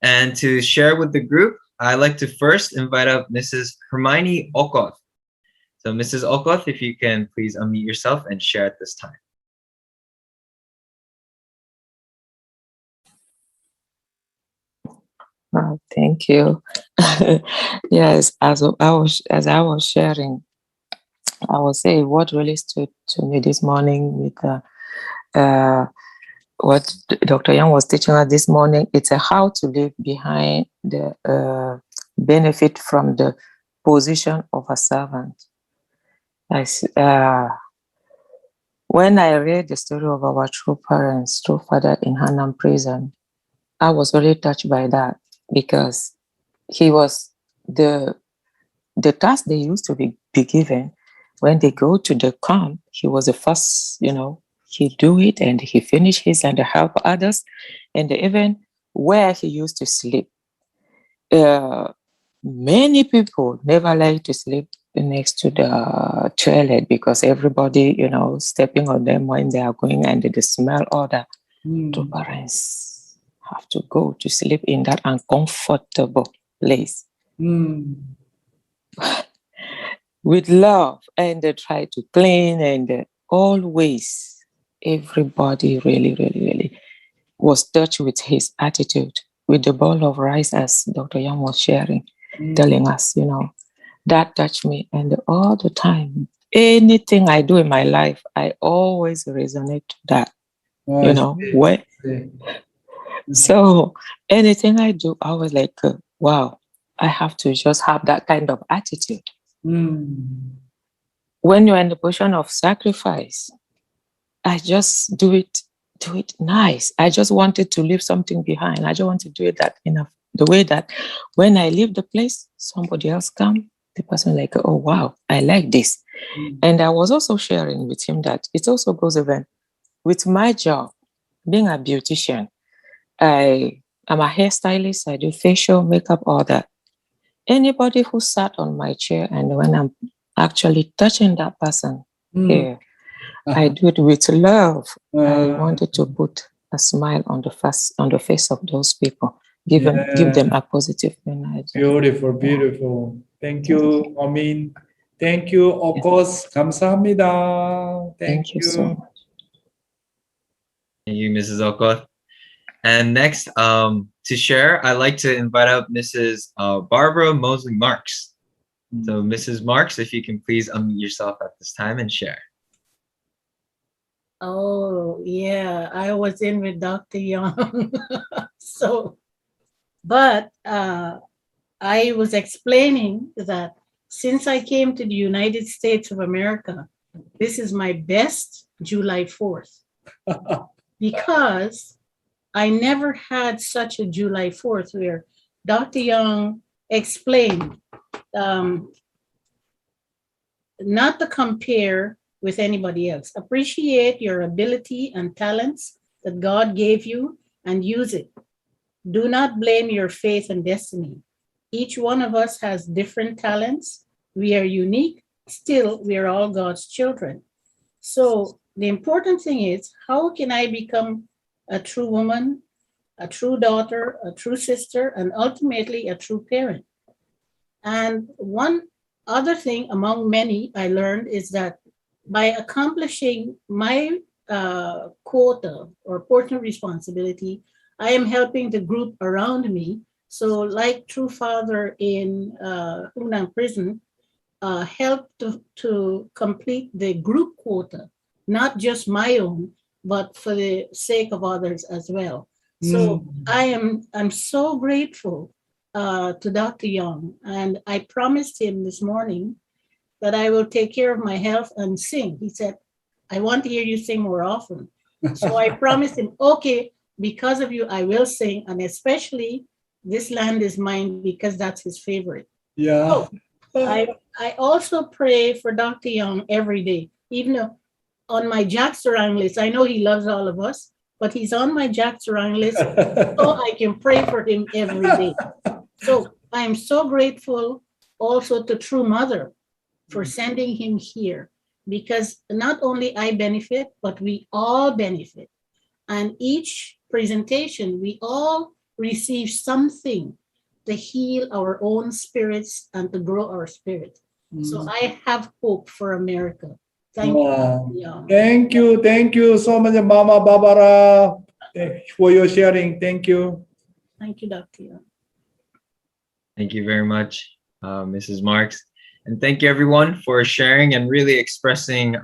And to share with the group, I'd like to first invite up Mrs. Hermione Okoth. So Mrs. Okoth, if you can please unmute yourself and share at this time. Oh, thank you. Yes, as I was sharing, I will say what really stood to me this morning with what Dr. Young was teaching us this morning. It's a how to live behind the benefit from the position of a servant. When I read the story of our true parents, true father in Hannan prison, I was very touched by that because he was the task they used to be given when they go to the camp. He was the first, he do it and he finish his and help others. And even where he used to sleep, many people never like to sleep next to the toilet because everybody, stepping on them when they are going and they smell all the two parents have to go to sleep in that uncomfortable place. With love, and they try to clean, and always everybody really was touched with his attitude, with the bowl of rice, as Dr. Young was sharing, telling us, that touched me. And all the time, anything I do in my life, I always resonate to that, So anything I do, I was like, wow, I have to just have that kind of attitude. When you're in the position of sacrifice, I just do it nice. I just wanted to leave something behind. I just want to do it the way that when I leave the place, somebody else come, the person like, oh wow, I like this. And I was also sharing with him that it also goes even with my job, being a beautician. I'm a hairstylist. I do facial, makeup, all that. Anybody who sat on my chair and when I'm actually touching that person here, I do it with love. I wanted to put a smile on the face of those people, give them a positive energy. Beautiful. Thank you, Amin. Thank you, Okos. 감사합니다. Thank you so much. Thank you, Mrs. Okoth. And next, to share, I'd like to invite up Mrs. Barbara Mosley Marks. So Mrs. Marks, if you can please unmute yourself at this time and share. Oh, yeah, I was in with Dr. Young. But I was explaining that since I came to the United States of America, this is my best July 4th because I never had such a July 4th where Dr. Young explained not to compare with anybody else. Appreciate your ability and talents that God gave you and use it. Do not blame your faith and destiny. Each one of us has different talents. We are unique. Still, we are all God's children. So the important thing is, how can I become a true woman, a true daughter, a true sister, and ultimately a true parent? And one other thing among many I learned is that by accomplishing my quota or portion of responsibility, I am helping the group around me. So like True Father in Hunan Prison, help to complete the group quota, not just my own, but for the sake of others as well. So I'm so grateful to Dr. Young, and I promised him this morning that I will take care of my health and sing. He said, I want to hear you sing more often. So I promised him, okay, because of you, I will sing, and especially This Land Is Mine, because that's his favorite. Yeah. So I also pray for Dr. Young every day, even though on my Jack Sarang list, I know he loves all of us, but he's on my Jack Sarang list, so I can pray for him every day. So I'm so grateful also to True Mother, for sending him here, because not only I benefit, but we all benefit. And each presentation, we all receive something to heal our own spirits and to grow our spirit. So I have hope for America. Thank Wow. you. Young. Thank you so much, Mama Barbara, for your sharing. Thank you. Thank you, Dr. Young. Thank you very much, Mrs. Marks. And thank you everyone for sharing and really expressing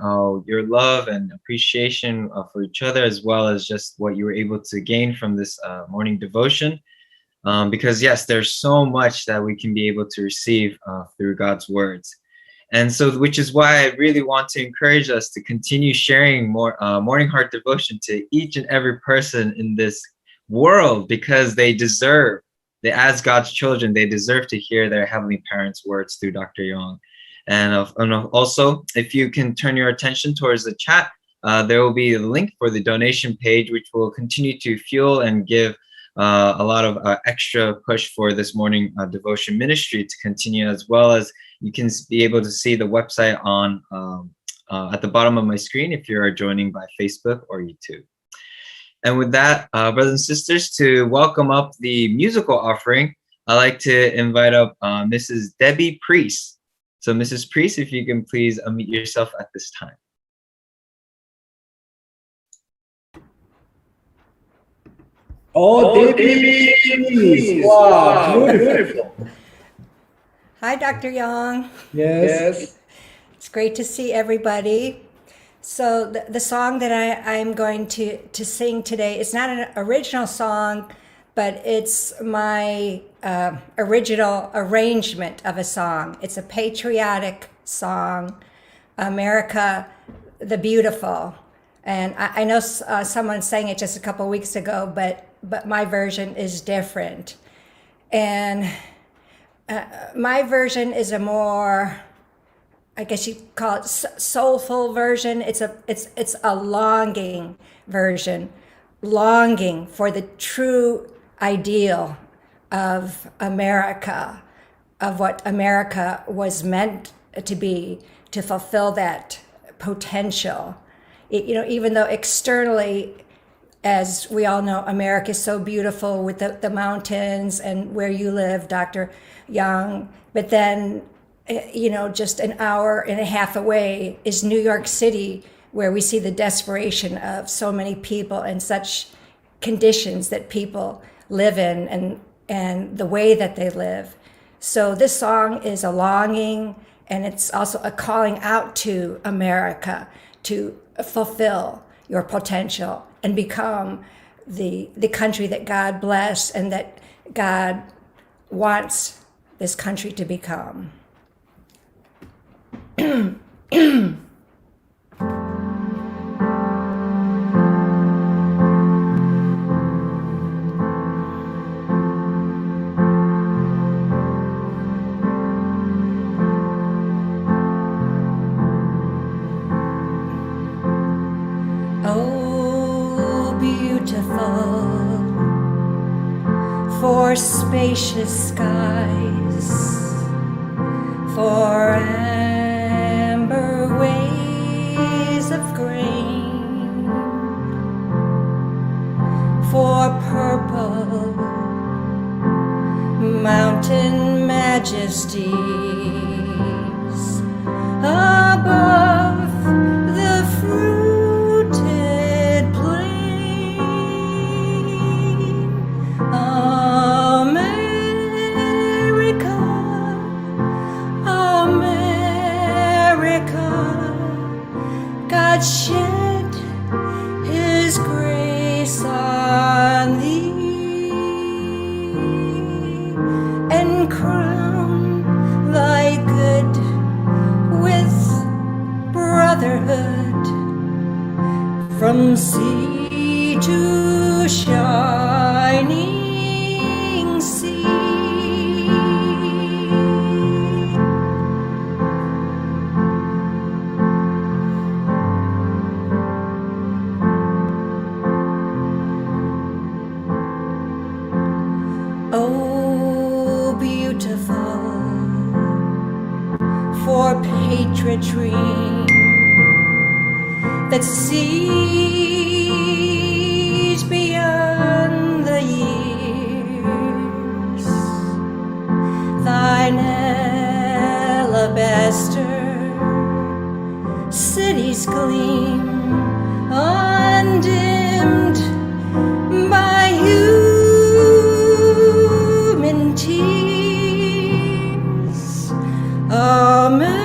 your love and appreciation for each other, as well as just what you were able to gain from this morning devotion. Because yes, there's so much that we can be able to receive through God's words. And so, which is why I really want to encourage us to continue sharing more morning heart devotion to each and every person in this world, because they deserve, as God's children, they deserve to hear their Heavenly Parents' words through Dr. Yong. And also, if you can turn your attention towards the chat, there will be a link for the donation page, which will continue to fuel and give a lot of extra push for this morning devotion ministry to continue, as well as you can be able to see the website on at the bottom of my screen if you are joining by Facebook or YouTube. And with that, brothers and sisters, to welcome up the musical offering, I'd like to invite up Mrs. Debbie Priest. So Mrs. Priest, if you can please unmute yourself at this time. Oh, Debbie. Wow, beautiful. Hi, Dr. Yong. Yes. It's great to see everybody. So the song that I'm going to sing today is not an original song, but it's my original arrangement of a song. It's a patriotic song, America the Beautiful. And I know someone sang it just a couple weeks ago, but my version is different. And my version is a more, I guess you call it soulful version. It's a longing version, longing for the true ideal of America, of what America was meant to be, to fulfill that potential. Even though externally, as we all know, America is so beautiful with the mountains and where you live, Dr. Yong, but then, just an hour and a half away is New York City, where we see the desperation of so many people and such conditions that people live in and the way that they live. So this song is a longing, and it's also a calling out to America to fulfill your potential and become the country that God blessed and that God wants this country to become. Oh, beautiful for spacious skies, for amber ways of grain, for purple mountain majesties above the fruited plain. America, America, God shed his grace on thee and crown thy good with brotherhood from sea to shining sea. Oh, beautiful for patience dream that sees beyond the years. Thine alabaster cities gleam undimmed by human tears. America,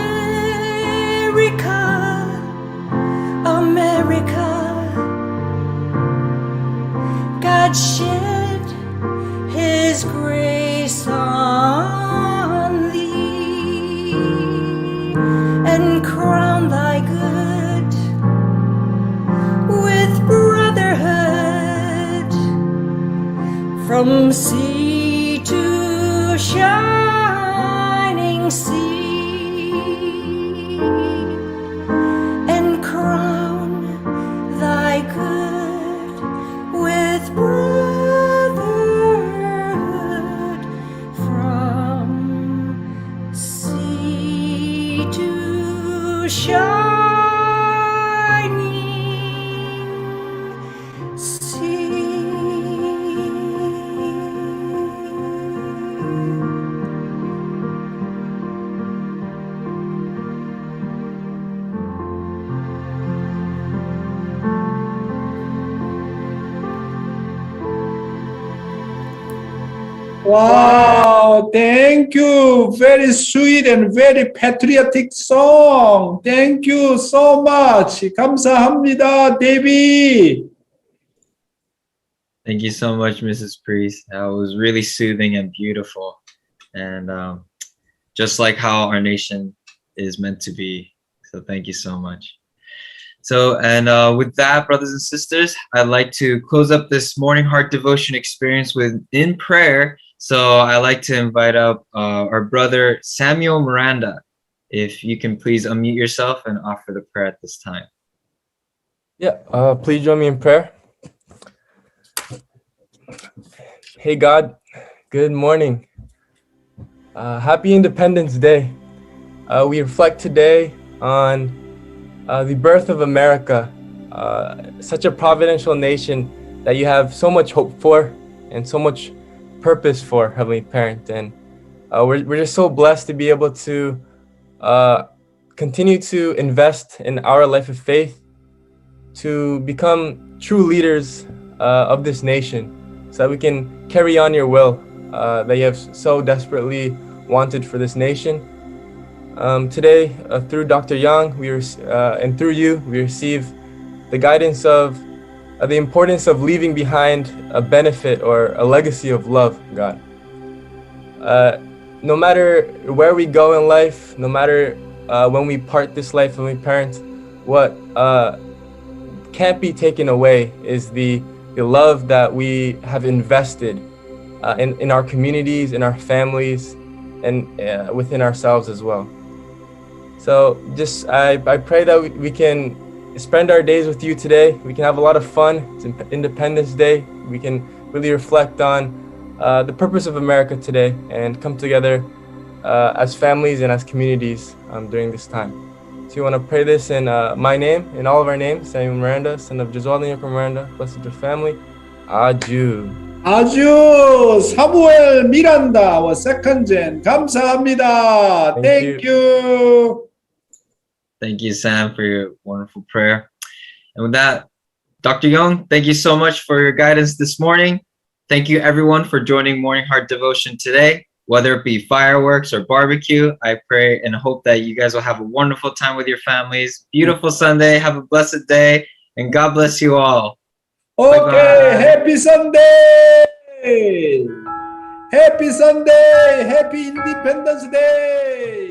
America, God shed his grace on thee and crown thy good with brotherhood from sea to shining sea, and crown thy good with brotherhood from sea to shining sea. Wow, thank you. Very sweet and very patriotic song. Thank you so much. 감사합니다, 데비. Thank you so much, Mrs. Priest. That was really soothing and beautiful. And just like how our nation is meant to be. So thank you so much. So, and with that, brothers and sisters, I'd like to close up this morning heart devotion experience in prayer. So I'd like to invite up our brother Samuel Miranda. If you can please unmute yourself and offer the prayer at this time. Yeah, please join me in prayer. Hey God, good morning. Happy Independence Day. We reflect today on the birth of America, such a providential nation that you have so much hope for and so much purpose for, Heavenly Parent. And we're just so blessed to be able to continue to invest in our life of faith, to become true leaders of this nation, so that we can carry on your will that you have so desperately wanted for this nation. Today, through Dr. Yong, and through you, we receive the guidance of the importance of leaving behind a benefit or a legacy of love, God. No matter where we go in life, no matter when we part this life, when we parent, what can't be taken away is the love that we have invested in our communities, in our families, and within ourselves as well. So just I pray that we can spend our days with you today. We can have a lot of fun. It's Independence Day. We can really reflect on the purpose of America today and come together as families and as communities during this time. So you want to pray this in my name, in all of our names, Samuel Miranda, son of Josuel and Yoko Miranda, blessed your family. Aju. 아주 사무엘 미란다와 세컨젠 감사합니다. Thank Thank you. Thank you, Sam, for your wonderful prayer. And with that, Dr. Yong, thank you so much for your guidance this morning. Thank you, everyone, for joining Morning Heart Devotion today. Whether it be fireworks or barbecue, I pray and hope that you guys will have a wonderful time with your families. Beautiful Sunday. Have a blessed day. And God bless you all. Okay, Bye-bye. happy Sunday. Happy Sunday. Happy Independence Day.